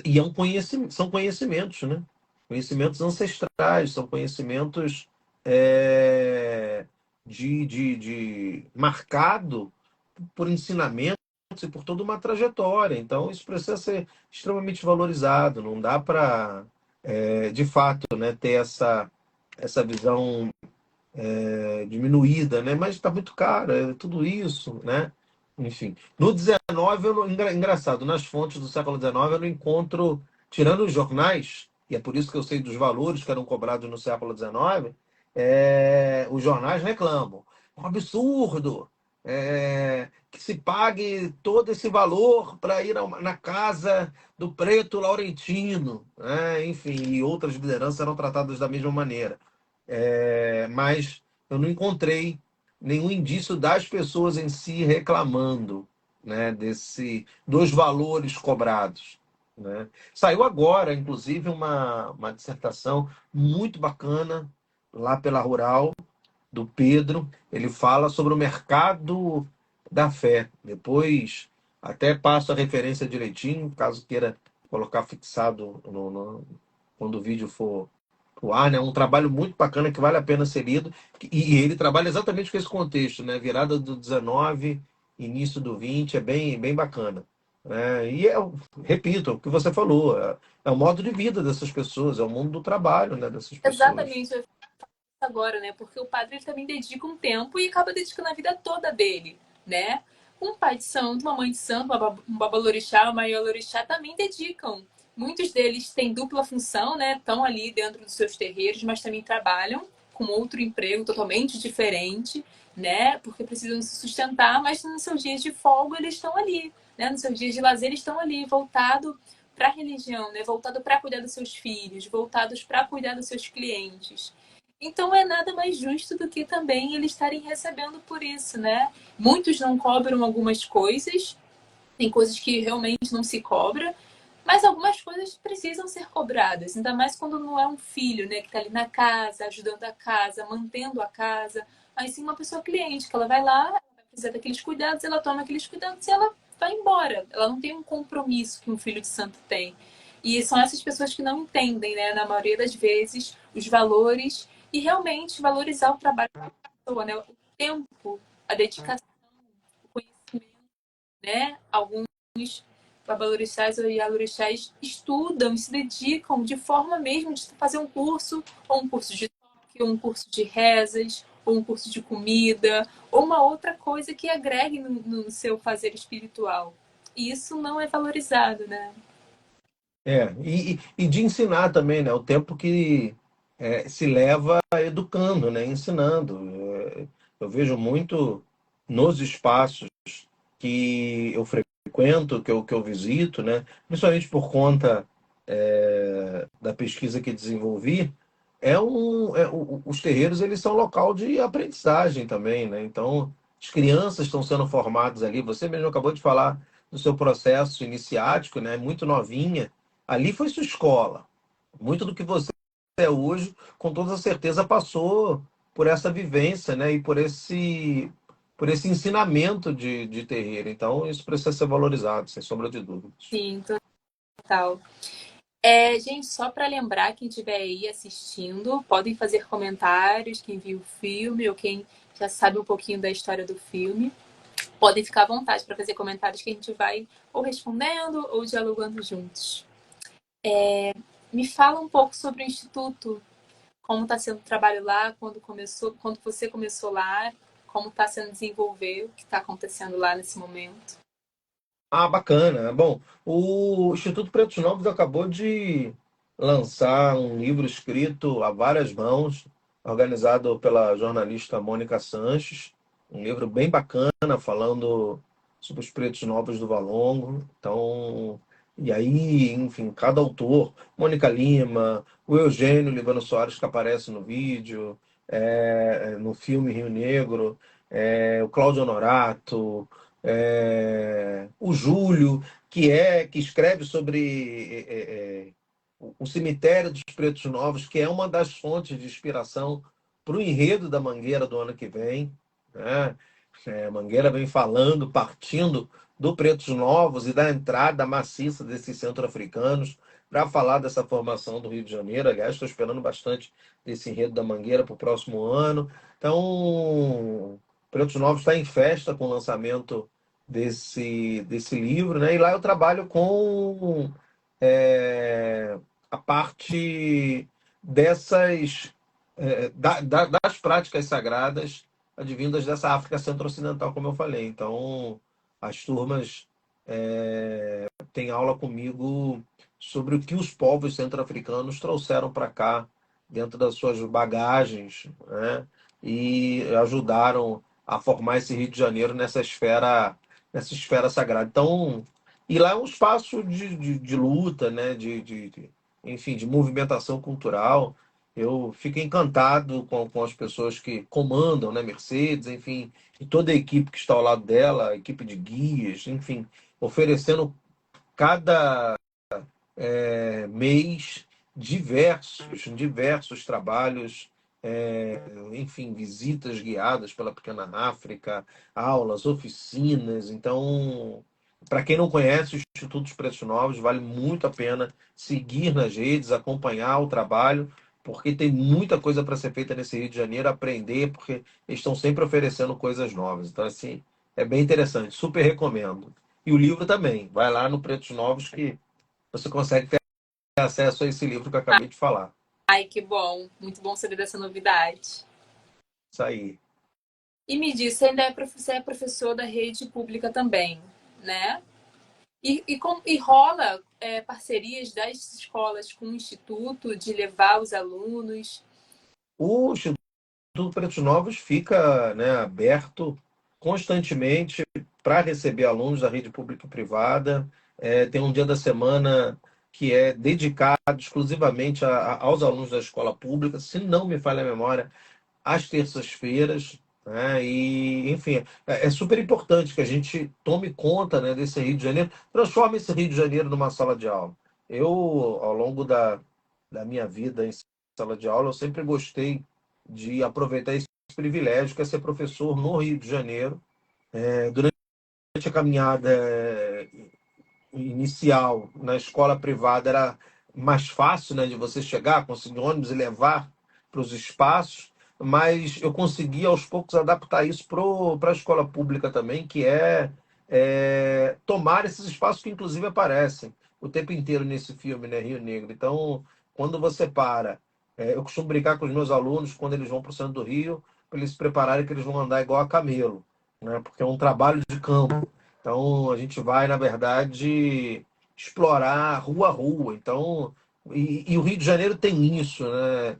E é um conhecimento, são conhecimentos, né? Conhecimentos ancestrais, são conhecimentos é, de marcado por ensinamentos e por toda uma trajetória. Então, isso precisa ser extremamente valorizado. Não dá para, de fato, né, ter essa visão diminuída, né? Mas está muito caro, tudo isso, né? Enfim. No 19, engraçado, nas fontes do século XIX, eu não encontro, tirando os jornais, e é por isso que eu sei dos valores que eram cobrados no século XIX, os jornais reclamam. É um absurdo que se pague todo esse valor para ir na casa do preto Laurentino, né? Enfim, e outras lideranças eram tratadas da mesma maneira. Mas eu não encontrei nenhum indício das pessoas em si reclamando, né, dos valores cobrados, né? Saiu agora, inclusive, uma dissertação muito bacana lá pela Rural, do Pedro. Ele fala sobre o mercado da fé. Depois, até passo a referência direitinho, caso queira colocar fixado quando o vídeo for pro ar, né? Um trabalho muito bacana que vale a pena ser lido. E ele trabalha exatamente com esse contexto, né? Virada do 19, início do 20, é bem, bem bacana. Repito, o que você falou, é o modo de vida dessas pessoas, é o mundo do trabalho, né, dessas pessoas. Exatamente agora, né? Porque o padre ele também dedica um tempo e acaba dedicando a vida toda dele, né? um pai de santo, uma mãe de santo, um babalorixá, uma iolorixá também dedicam. Muitos deles têm dupla função, né? Estão ali dentro dos seus terreiros, mas também trabalham com outro emprego totalmente diferente, né? Porque precisam se sustentar, mas nos seus dias de folga eles estão ali, né? Nos seus dias de lazer eles estão ali, voltado para a religião, né? Voltado para cuidar dos seus filhos, voltados para cuidar dos seus clientes. Então é nada mais justo do que também eles estarem recebendo por isso, né? Muitos não cobram algumas coisas, tem coisas que realmente não se cobra, mas algumas coisas precisam ser cobradas, ainda mais quando não é um filho, né, que está ali na casa, ajudando a casa, mantendo a casa, mas sim uma pessoa cliente, que ela vai lá, ela vai precisar daqueles cuidados, ela toma aqueles cuidados e ela vai embora. Ela não tem um compromisso que um filho de santo tem. E são essas pessoas que não entendem, né, na maioria das vezes, os valores e realmente valorizar o trabalho da pessoa, né, o tempo, a dedicação, o conhecimento, né? Alguns babalorixás ou ialorixás estudam e se dedicam de forma mesmo de fazer um curso, ou um curso de toque, ou um curso de rezas, ou um curso de comida, ou uma outra coisa que agregue no seu fazer espiritual. E isso não é valorizado, né? E de ensinar também, né? O tempo que se leva educando, né? Ensinando. Eu vejo muito nos espaços que eu frequento, que eu visito, né? Principalmente por conta da pesquisa que desenvolvi, os terreiros eles são local de aprendizagem também, né? Então, as crianças estão sendo formadas ali. Você mesmo acabou de falar do seu processo iniciático, né? Muito novinha. Ali foi sua escola. Muito do que você é hoje, com toda certeza, passou por essa vivência, né? E por esse ensinamento de terreiro. Então, isso precisa ser valorizado, sem sombra de dúvidas. Sim, total. Gente, só para lembrar, quem estiver aí assistindo, podem fazer comentários, quem viu o filme ou quem já sabe um pouquinho da história do filme. Podem ficar à vontade para fazer comentários que a gente vai ou respondendo ou dialogando juntos. Me fala um pouco sobre o Instituto, como está sendo o trabalho lá, quando você começou lá, como está sendo desenvolver, o que está acontecendo lá nesse momento. Ah, bacana. Bom, o Instituto Pretos Novos acabou de lançar um livro escrito a várias mãos, organizado pela jornalista Mônica Sanches. Um livro bem bacana, falando sobre os Pretos Novos do Valongo. Então, e aí, enfim, cada autor, Mônica Lima, o Eugênio Libano Soares, que aparece no vídeo, no filme Rio Negro, o Cláudio Honorato, o Júlio, que escreve sobre o cemitério dos Pretos Novos, que é uma das fontes de inspiração para o enredo da Mangueira do ano que vem, né? A Mangueira vem falando, partindo do Pretos Novos e da entrada maciça desses centro-africanos para falar dessa formação do Rio de Janeiro. Aliás, estou esperando bastante desse enredo da Mangueira para o próximo ano. Então, Pretos Novos está em festa com o lançamento desse livro, né? E lá eu trabalho com a parte dessas das práticas sagradas advindas dessa África Centro-Ocidental, como eu falei. Então, as turmas têm aula comigo sobre o que os povos centro-africanos trouxeram para cá dentro das suas bagagens, né? E ajudaram a formar esse Rio de Janeiro nessa esfera sagrada. Então, e lá é um espaço de luta, né? Enfim, de movimentação cultural. Eu fico encantado com as pessoas que comandam, né? Mercedes, enfim, e toda a equipe que está ao lado dela, a equipe de guias, enfim, oferecendo cada mês diversos trabalhos, enfim, visitas guiadas pela Pequena África, aulas, oficinas. Então, para quem não conhece o Instituto dos Preços Novos, vale muito a pena seguir nas redes, acompanhar o trabalho, porque tem muita coisa para ser feita nesse Rio de Janeiro, aprender, porque eles estão sempre oferecendo coisas novas. Então, assim, é bem interessante, super recomendo. E o livro também, vai lá no Pretos Novos que você consegue ter acesso a esse livro que eu acabei de falar. Ai, que bom. Muito bom saber dessa novidade. Isso aí. E me diz, você é professor da rede pública também, né? E rola parcerias das escolas com o Instituto de levar os alunos? O Instituto Pretos Novos fica, né, aberto constantemente para receber alunos da rede pública e privada. Tem um dia da semana que é dedicado exclusivamente aos alunos da escola pública, se não me falha a memória, às terças-feiras, né? E, enfim, é super importante que a gente tome conta, né, desse Rio de Janeiro, transforme esse Rio de Janeiro numa sala de aula. Eu, ao longo da minha vida em sala de aula, eu sempre gostei de aproveitar esse privilégio que é ser professor no Rio de Janeiro. Durante a caminhada inicial na escola privada era mais fácil, né, de você chegar, conseguir ônibus e levar para os espaços, mas eu consegui aos poucos adaptar isso para a escola pública também, que tomar esses espaços que inclusive aparecem o tempo inteiro nesse filme, né, Rio Negro. Então, quando você para, eu costumo brincar com os meus alunos quando eles vão para o centro do Rio, para eles se prepararem que eles vão andar igual a camelo, né, porque é um trabalho de campo. Então, a gente vai, na verdade, explorar rua a rua. Então, e o Rio de Janeiro tem isso, né?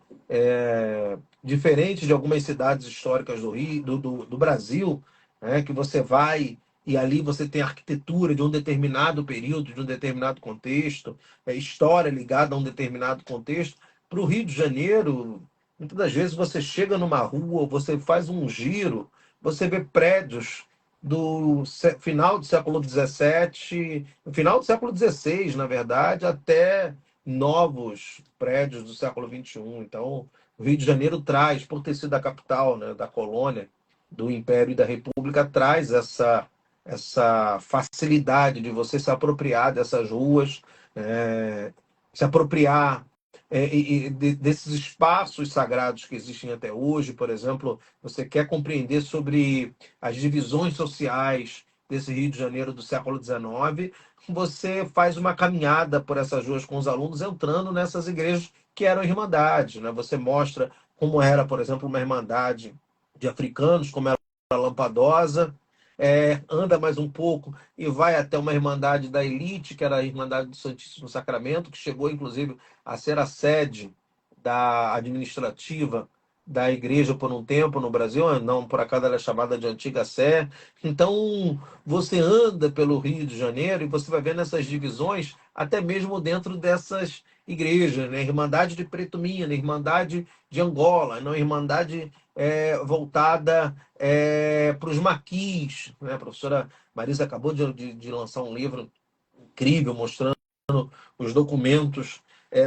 Diferente de algumas cidades históricas do Rio, do Brasil, né? Que você vai e ali você tem arquitetura de um determinado período, de um determinado contexto, história ligada a um determinado contexto. Para o Rio de Janeiro, muitas das vezes você chega numa rua, você faz um giro, você vê prédios do final do século XVII, final do século XVI, na verdade, até novos prédios do século XXI. Então, o Rio de Janeiro traz, por ter sido a capital, né, da colônia, do Império e da República, traz essa facilidade de você se apropriar dessas ruas, se apropriar desses espaços sagrados que existem até hoje. Por exemplo, você quer compreender sobre as divisões sociais desse Rio de Janeiro do século XIX, você faz uma caminhada por essas ruas com os alunos, entrando nessas igrejas que eram irmandades, né? Você mostra como era, por exemplo, uma irmandade de africanos, como era a Lampadosa, anda mais um pouco e vai até uma irmandade da elite, que era a Irmandade do Santíssimo Sacramento, que chegou, inclusive, a ser a sede da administrativa da igreja por um tempo no Brasil, não por acaso ela é chamada de Antiga Sé. Então, você anda pelo Rio de Janeiro e você vai vendo essas divisões, até mesmo dentro dessas igrejas, né? Irmandade de Preto Mina, Irmandade de Angola, não Irmandade voltada para os maquis, né? A professora Marisa acabou de lançar um livro incrível mostrando os documentos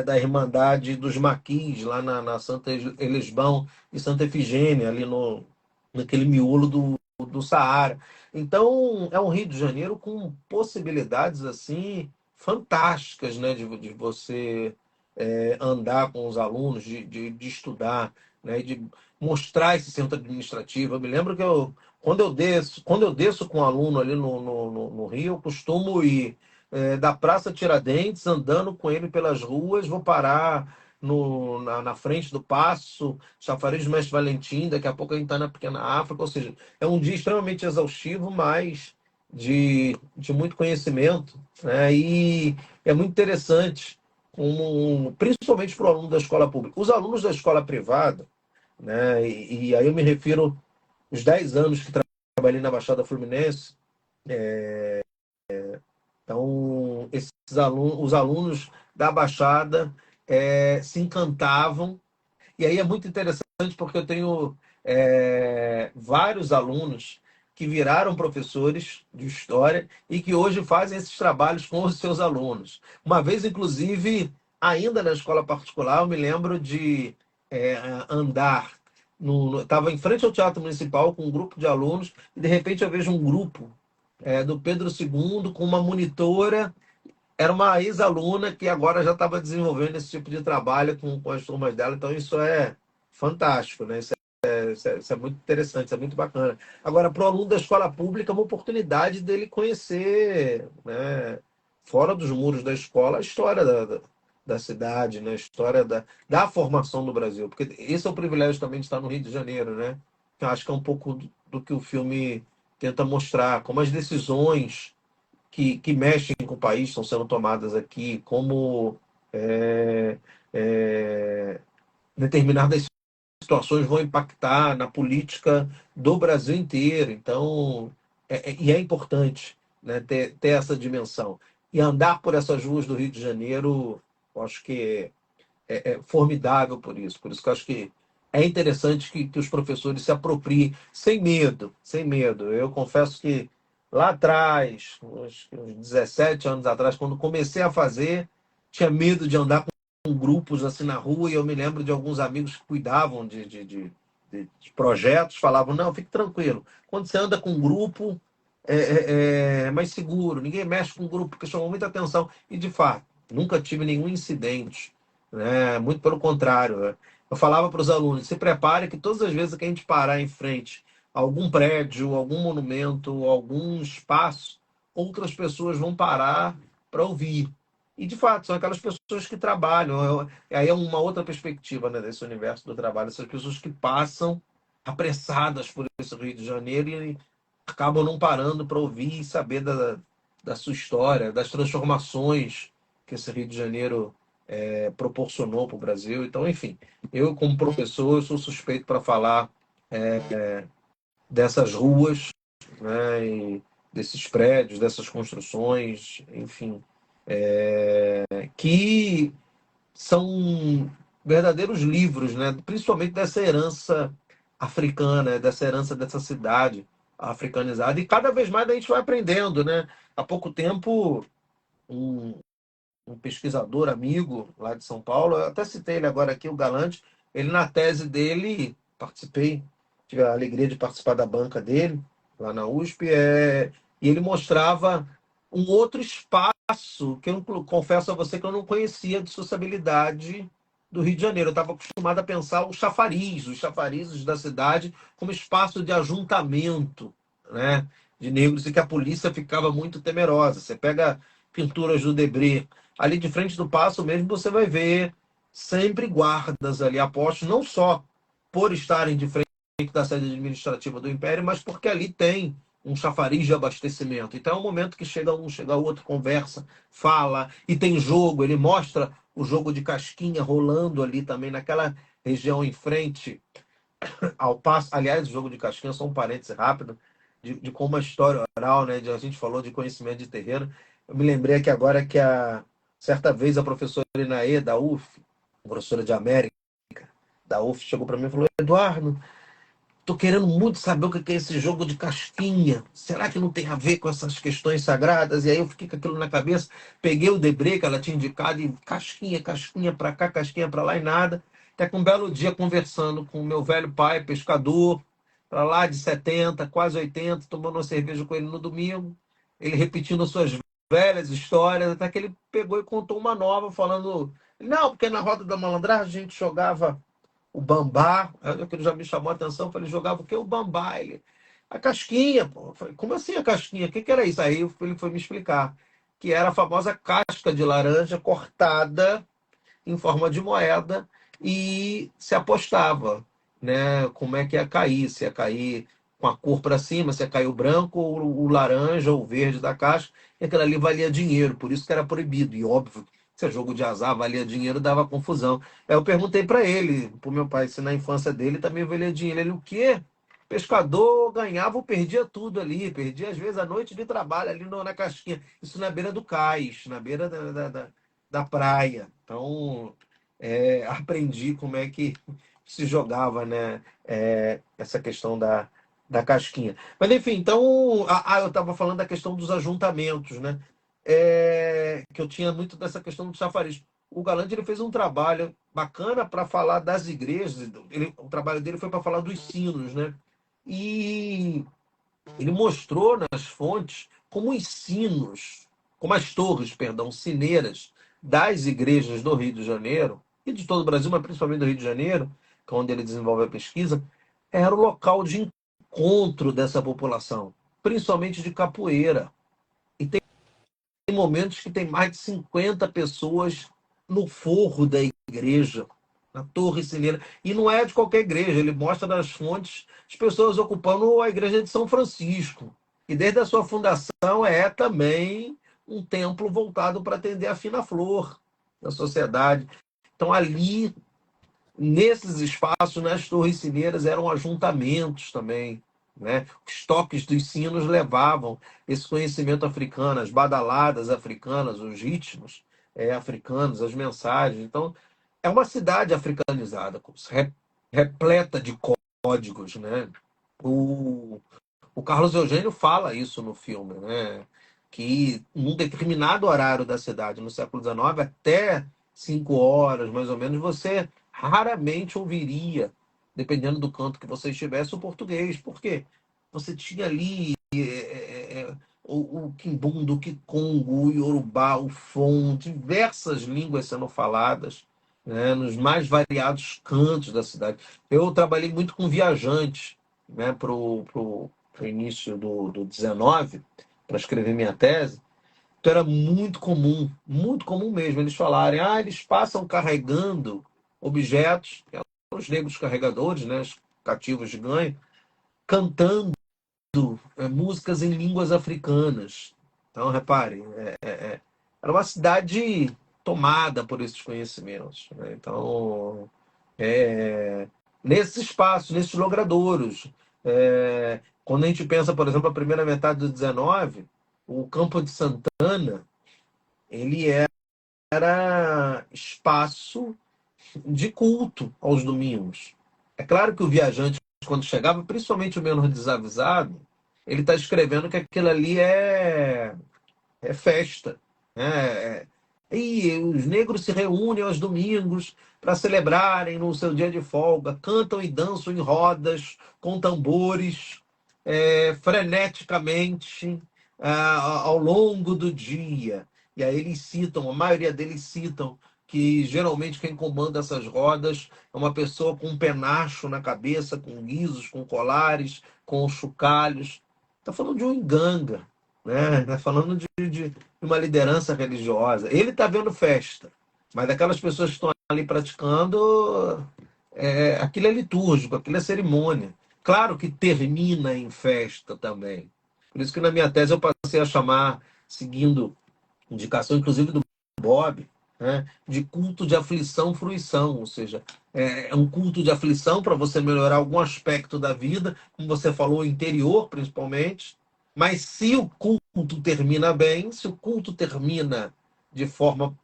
da Irmandade dos Maquis, lá na Santa Elisbão e Santa Efigênia, ali naquele miolo do Saara. Então, é um Rio de Janeiro com possibilidades assim fantásticas, né, de você andar com os alunos, de estudar, né, de mostrar esse centro administrativo. Eu me lembro que quando eu desço com um aluno ali no Rio, eu costumo ir da Praça Tiradentes, andando com ele pelas ruas, vou parar na frente do Paço, Chafariz do Mestre Valentim, daqui a pouco a gente está na Pequena África, ou seja, é um dia extremamente exaustivo, mas de muito conhecimento, né? E é muito interessante, principalmente para o aluno da escola pública. Os alunos da escola privada, né? E aí eu me refiro aos 10 anos que trabalhei na Baixada Fluminense. Então, os alunos da Baixada se encantavam. E aí é muito interessante porque eu tenho vários alunos que viraram professores de história e que hoje fazem esses trabalhos com os seus alunos. Uma vez, inclusive, ainda na escola particular, eu me lembro de andar. Estava em frente ao Teatro Municipal com um grupo de alunos e, de repente, eu vejo um grupo do Pedro II com uma monitora. Era uma ex-aluna que agora já estava desenvolvendo esse tipo de trabalho com as turmas dela. Então, isso é fantástico, né? Isso é muito interessante, isso é muito bacana. Agora, para o aluno da escola pública, é uma oportunidade dele conhecer, né, fora dos muros da escola, a história da cidade, né, a história da formação do Brasil. Porque esse é o privilégio também de estar no Rio de Janeiro, né? que eu acho que é um pouco do que o filme tenta mostrar, como as decisões que mexem com o país estão sendo tomadas aqui, como é, é, determinadas situações vão impactar na política do Brasil inteiro. Então, e é importante, né, ter essa dimensão. E andar por essas ruas do Rio de Janeiro, eu acho que é formidável por isso. Por isso que eu acho que é interessante que os professores se apropriem sem medo, sem medo. Eu confesso que lá atrás, uns 17 anos atrás, quando comecei a fazer, tinha medo de andar com grupos assim na rua, e eu me lembro de alguns amigos que cuidavam de projetos, falavam, não, fique tranquilo. Quando você anda com um grupo, é mais seguro, ninguém mexe com o grupo, porque chamou muita atenção. E, de fato, nunca tive nenhum incidente, né? Muito pelo contrário. Né? Eu falava para os alunos, se prepare que todas as vezes que a gente parar em frente a algum prédio, algum monumento, algum espaço, outras pessoas vão parar para ouvir. E, de fato, são aquelas pessoas que trabalham. Aí é uma outra perspectiva, né, desse universo do trabalho. Essas pessoas que passam apressadas por esse Rio de Janeiro e acabam não parando para ouvir e saber da sua história, das transformações que esse Rio de Janeiro proporcionou para o Brasil. Então, enfim, eu, como professor, eu sou suspeito para falar dessas ruas, né, e desses prédios, dessas construções, enfim, que são verdadeiros livros, né, principalmente dessa herança africana, dessa herança dessa cidade africanizada. E cada vez mais a gente vai aprendendo, né? Há pouco tempo, um, um pesquisador amigo lá de São Paulo, eu até citei ele agora aqui, o Galante, ele na tese dele, participei, tive a alegria de participar da banca dele, lá na USP, e ele mostrava um outro espaço, que eu confesso a você que eu não conhecia, de sociabilidade do Rio de Janeiro. Eu estava acostumado a pensar os chafarizes da cidade, como espaço de ajuntamento, né, de negros, e que a polícia ficava muito temerosa. Você pega pinturas do Debré, ali de frente do Paço mesmo, você vai ver sempre guardas ali apostos, não só por estarem de frente da sede administrativa do Império, mas porque ali tem um chafariz de abastecimento. Então é um momento que chega um, chega outro, conversa, fala, e tem jogo, ele mostra o jogo de casquinha rolando ali também naquela região em frente ao Paço. Aliás, o jogo de casquinha, só um parêntese rápido, de como a história oral, né? A gente falou de conhecimento de terreno. Eu me lembrei aqui agora que certa vez a professora Inaê, da UF, professora de América, da UF, chegou para mim e falou: Eduardo, tô querendo muito saber o que é esse jogo de casquinha. Será que não tem a ver com essas questões sagradas? E aí eu fiquei com aquilo na cabeça, peguei o Debré que ela tinha indicado e casquinha, casquinha para cá, casquinha para lá e nada. Até que um belo dia conversando com o meu velho pai, pescador, para lá de 70, quase 80, tomando uma cerveja com ele no domingo, ele repetindo suas velhas histórias, até que ele pegou e contou uma nova, falando, não, porque na Roda da Malandragem a gente jogava o bambá, aquilo já me chamou a atenção, falei, jogava o quê? O bambá, ele, a casquinha, pô. Eu falei, como assim a casquinha? O que era isso? Aí ele foi me explicar, que era a famosa casca de laranja cortada em forma de moeda e se apostava, né? Como é que ia cair, se ia cair com a cor para cima, se ia cair o branco, ou o laranja, ou o verde da casca, e aquilo ali valia dinheiro, por isso que era proibido. E óbvio, se é jogo de azar, valia dinheiro, dava confusão. Aí eu perguntei para ele, para o meu pai, se na infância dele também valia dinheiro. Ele, o quê? Pescador ganhava ou perdia tudo ali, perdia às vezes a noite de trabalho ali na casquinha. Isso na beira do cais, na beira da praia. Então, aprendi como é que se jogava, né, essa questão da casquinha. Mas, enfim, então, eu estava falando da questão dos ajuntamentos, né, que eu tinha muito dessa questão do chafariz. O Galante ele fez um trabalho bacana para falar das igrejas, o trabalho dele foi para falar dos sinos, né, e ele mostrou nas fontes como os sinos, como as torres, perdão, sineiras das igrejas do Rio de Janeiro e de todo o Brasil, mas principalmente do Rio de Janeiro, que é onde ele desenvolve a pesquisa, era o local de encontro dessa população, principalmente de capoeira. E tem momentos que tem mais de 50 pessoas no forro da igreja, na Torre Sineira. E não é de qualquer igreja, ele mostra nas fontes as pessoas ocupando a igreja de São Francisco. E desde a sua fundação é também um templo voltado para atender a fina flor da sociedade. Então, ali, nesses espaços, nas Torres Sineiras, eram ajuntamentos também. Né? Os toques dos sinos levavam esse conhecimento africano, as badaladas africanas, os ritmos africanos, as mensagens. Então, é uma cidade africanizada, repleta de códigos. Né? O, o Carlos Eugênio fala isso no filme, né? Que num determinado horário da cidade, no século XIX, até 5 horas, mais ou menos, você raramente ouviria, dependendo do canto que você estivesse, o português. Por quê? Você tinha ali o Quimbundo, o Kikongo, o Yorubá, o Fon, diversas línguas sendo faladas, né, nos mais variados cantos da cidade. Eu trabalhei muito com viajantes, né, pro início do 19, para escrever minha tese. Então era muito comum mesmo, eles falarem, eles passam carregando objetos, que eram os negros carregadores, né, os cativos de ganho, cantando músicas em línguas africanas. Então, reparem, era uma cidade tomada por esses conhecimentos. Né? Então, nesses espaços, nesses logradouros, quando a gente pensa, por exemplo, a primeira metade do 19, o Campo de Santana, ele era espaço de culto aos domingos. É claro que o viajante, quando chegava, principalmente o menos desavisado, ele está escrevendo que aquilo ali é festa. Né? E os negros se reúnem aos domingos para celebrarem no seu dia de folga, cantam e dançam em rodas, com tambores, freneticamente, ao longo do dia. E aí eles citam, a maioria deles citam, que geralmente quem comanda essas rodas é uma pessoa com um penacho na cabeça, com guizos, com colares, com chocalhos. Está falando de um enganga, né? Está falando de uma liderança religiosa. Ele está vendo festa, mas aquelas pessoas que estão ali praticando, aquilo é litúrgico, aquilo é cerimônia. Claro que termina em festa também. Por isso que na minha tese eu passei a chamar, seguindo indicação inclusive do Bob, né, de culto de aflição, fruição, ou seja, é um culto de aflição para você melhorar algum aspecto da vida, como você falou, o interior principalmente, mas se o culto termina bem, se o culto termina de forma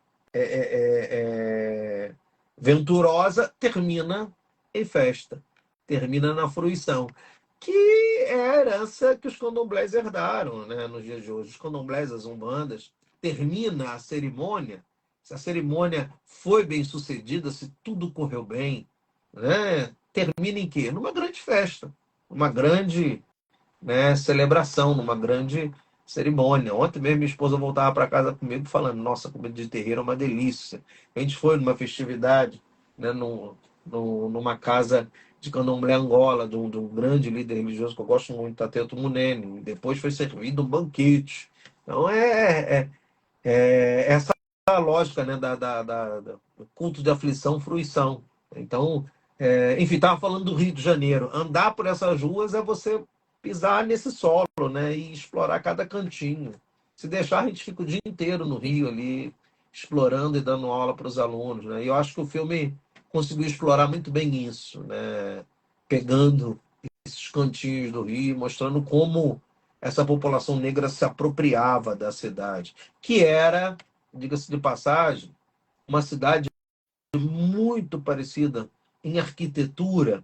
venturosa, termina em festa, termina na fruição, que é a herança que os candomblés herdaram, né, nos dias de hoje. Os candomblés, as umbandas, termina a cerimônia, se a cerimônia foi bem sucedida, se tudo correu bem, né, termina em quê? Numa grande festa, uma grande, né, celebração, numa grande cerimônia. Ontem mesmo minha esposa voltava para casa comigo falando, nossa, comida de terreiro é uma delícia. A gente foi numa festividade, né, numa casa de Candomblé Angola, de um grande líder religioso que eu gosto muito, Tateto Munene. E depois foi servido um banquete. Então essa a lógica, né, do culto de aflição, fruição. Então, enfim, estava falando do Rio de Janeiro. Andar por essas ruas é você pisar nesse solo, né, e explorar cada cantinho. Se deixar, a gente fica o dia inteiro no Rio ali, explorando e dando aula para os alunos. Né? E eu acho que o filme conseguiu explorar muito bem isso, né? Pegando esses cantinhos do Rio, mostrando como essa população negra se apropriava da cidade, que era, diga-se de passagem, uma cidade muito parecida em arquitetura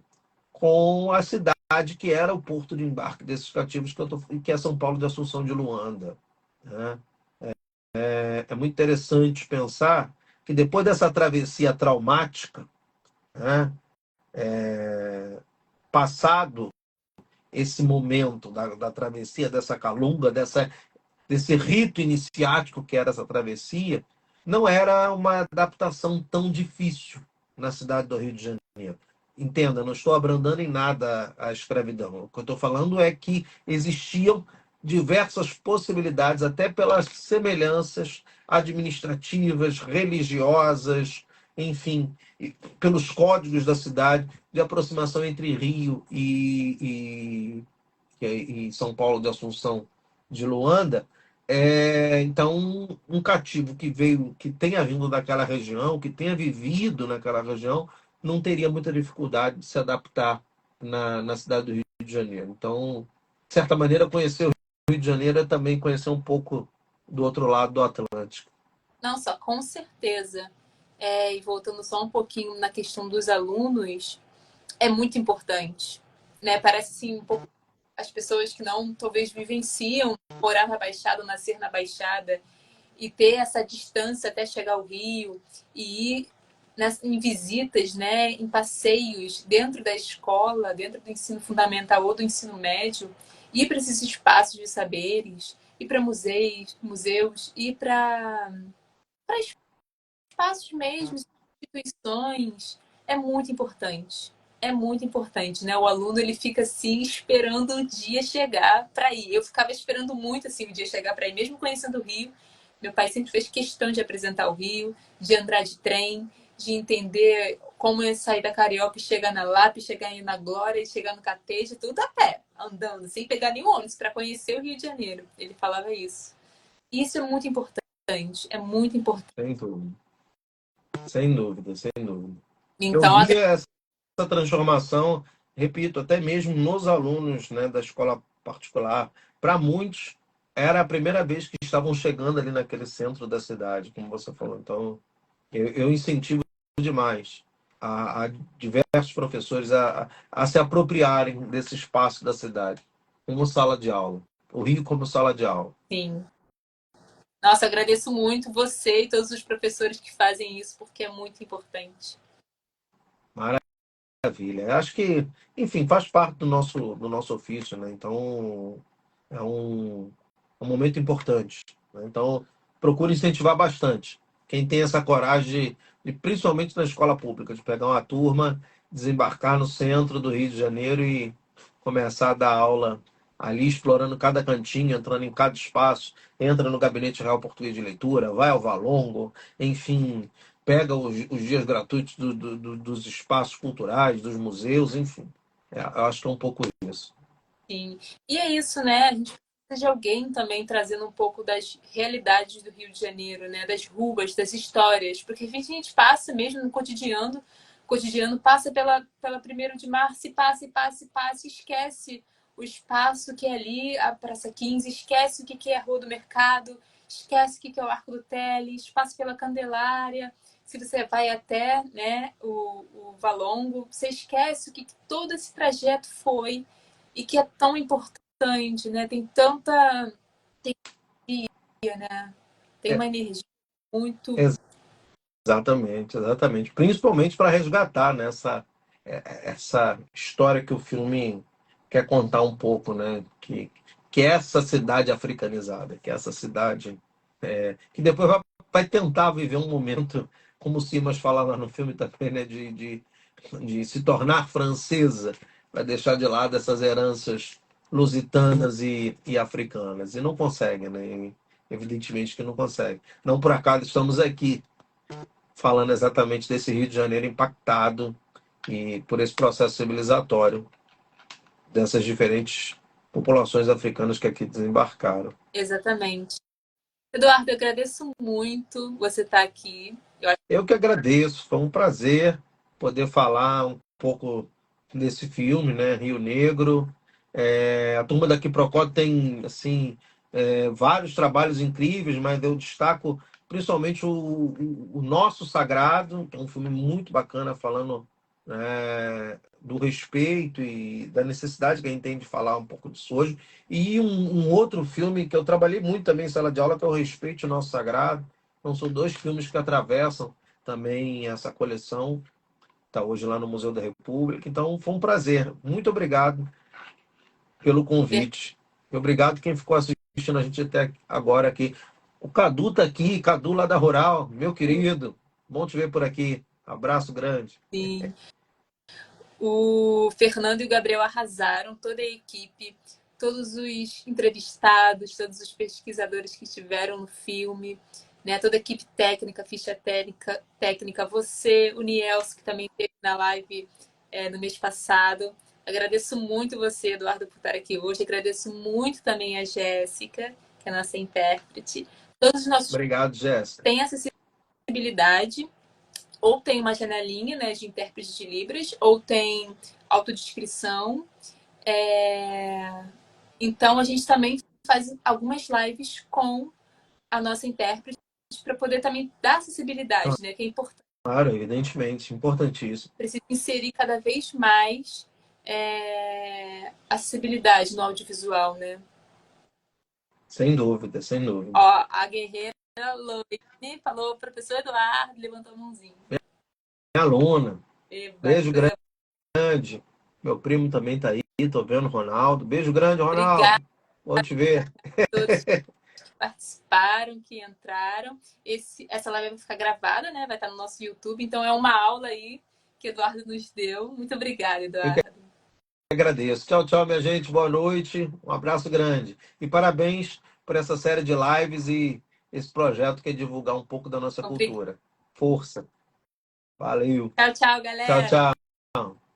com a cidade que era o porto de embarque desses cativos, que é São Paulo de Assunção de Luanda. Né? É muito interessante pensar que depois dessa travessia traumática, né, passado esse momento da travessia, dessa calunga, desse rito iniciático que era essa travessia, não era uma adaptação tão difícil na cidade do Rio de Janeiro. Entenda, não estou abrandando em nada a escravidão. O que eu estou falando é que existiam diversas possibilidades, até pelas semelhanças administrativas, religiosas, enfim, pelos códigos da cidade, de aproximação entre Rio e São Paulo de Assunção de Luanda. Então, um cativo que veio, que tenha vindo daquela região, que tenha vivido naquela região, não teria muita dificuldade de se adaptar na cidade do Rio de Janeiro. Então, de certa maneira, conhecer o Rio de Janeiro é também conhecer um pouco do outro lado do Atlântico. Não, só com certeza. E voltando só um pouquinho na questão dos alunos, é muito importante, né? Parece assim um pouco as pessoas que não talvez vivenciam morar na Baixada, nascer na Baixada e ter essa distância até chegar ao Rio e ir em visitas, né, em passeios dentro da escola, dentro do ensino fundamental ou do ensino médio, ir para esses espaços de saberes, ir para museus, ir para espaços mesmo, instituições, é muito importante. É muito importante, né? O aluno ele fica assim esperando o dia chegar para ir. Eu ficava esperando muito assim o dia chegar para ir, mesmo conhecendo o Rio. Meu pai sempre fez questão de apresentar o Rio, de andar de trem, de entender como é sair da Carioca e chegar na Lapa, chegar na Glória, chegar no Catete, tudo a pé, andando, sem pegar nenhum ônibus para conhecer o Rio de Janeiro. Ele falava isso. Isso é muito importante, é muito importante. Sem dúvida. Sem dúvida, sem dúvida. Eu Então, vi essa transformação, repito, até mesmo nos alunos, né, da escola particular. Para muitos, era a primeira vez que estavam chegando ali naquele centro da cidade, como você falou. Então, eu incentivo demais a diversos professores a se apropriarem desse espaço da cidade, como sala de aula. O Rio como sala de aula. sim. Nossa, agradeço muito você e todos os professores que fazem isso, porque é muito importante. Maravilha. Acho que, enfim, faz parte do nosso ofício, né? Então, é um momento importante, né? Então, procure incentivar bastante. Quem tem essa coragem, principalmente na escola pública, de pegar uma turma, desembarcar no centro do Rio de Janeiro e começar a dar aula ali, explorando cada cantinho, entrando em cada espaço, entra no Gabinete Real Português de Leitura, vai ao Valongo, enfim, pega os dias gratuitos dos espaços culturais, dos museus, enfim. Eu acho que é um pouco isso. Sim. E é isso, né? A gente precisa de alguém também trazendo um pouco das realidades do Rio de Janeiro, né? Das ruas, das histórias, porque a gente passa mesmo no cotidiano passa pela 1º de Março e passa, e passa, e passa, e esquece o espaço que é ali, a Praça 15, esquece o que é a Rua do Mercado, esquece o que é o Arco do Teles, passa pela Candelária. Se você vai até, né, o Valongo, você esquece o que todo esse trajeto foi e que é tão importante, né? Tem tanta energia, né? Tem É, uma energia muito. exatamente, exatamente. Principalmente para resgatar, né, essa história que o filme quer contar um pouco, né? Que é essa cidade africanizada, que é essa cidade que depois vai tentar viver um momento, como o Simas fala lá no filme também, né? De se tornar francesa, vai deixar de lado essas heranças lusitanas e africanas. E não consegue, né? Evidentemente que não consegue. Não por acaso estamos aqui falando exatamente desse Rio de Janeiro impactado e por esse processo civilizatório dessas diferentes populações africanas que aqui desembarcaram. Exatamente. Eduardo, eu agradeço muito você estar aqui. Eu acho Eu que agradeço, foi um prazer poder falar um pouco desse filme, né, Rio Negro. A turma daqui Procó tem assim vários trabalhos incríveis, mas eu destaco principalmente o Nosso Sagrado, que é um filme muito bacana falando do respeito e da necessidade que a gente tem de falar um pouco disso hoje. E um outro filme que eu trabalhei muito também em sala de aula, que é o Respeito ao Nosso Sagrado. Então são dois filmes que atravessam também essa coleção, está hoje lá no Museu da República. Então foi um prazer. Muito obrigado pelo que convite. E obrigado quem ficou assistindo a gente até agora aqui. O Cadu está aqui, Cadu lá da Rural, meu querido. Bom te ver por aqui. Abraço grande. sim. O Fernando e o Gabriel arrasaram, toda a equipe, todos os entrevistados, todos os pesquisadores que estiveram no filme. né? Toda a equipe técnica, ficha técnica, você, o Nielso, que também esteve na live no mês passado. Agradeço muito você, Eduardo, por estar aqui hoje. Agradeço muito também a Jéssica, que é a nossa intérprete. Todos os nossos Obrigado, Jéssica. têm acessibilidade, ou tem uma janelinha, né, de intérprete de Libras, ou tem autodescrição. Então, a gente também faz algumas lives com a nossa intérprete para poder também dar acessibilidade, né? Que é importante. Claro, evidentemente, importantíssimo. Precisa inserir cada vez mais acessibilidade no audiovisual, né? Sem dúvida, sem dúvida. Ó, a guerreira Loine falou, professor Eduardo, levantou a mãozinha. Minha aluna. Eba, Beijo grande. Meu primo também tá aí, tô vendo o Ronaldo. Beijo grande, Ronaldo. Obrigada Bom te ver. a todos que participaram, que entraram. Essa live vai ficar gravada, né? Vai estar no nosso YouTube. Então é uma aula aí que o Eduardo nos deu. Muito obrigada, Eduardo. Eu que agradeço. Tchau, tchau, minha gente. Boa noite. Um abraço grande. E parabéns por essa série de lives e esse projeto que é divulgar um pouco da nossa cultura. Força. Valeu. Tchau, tchau, galera. Tchau, tchau.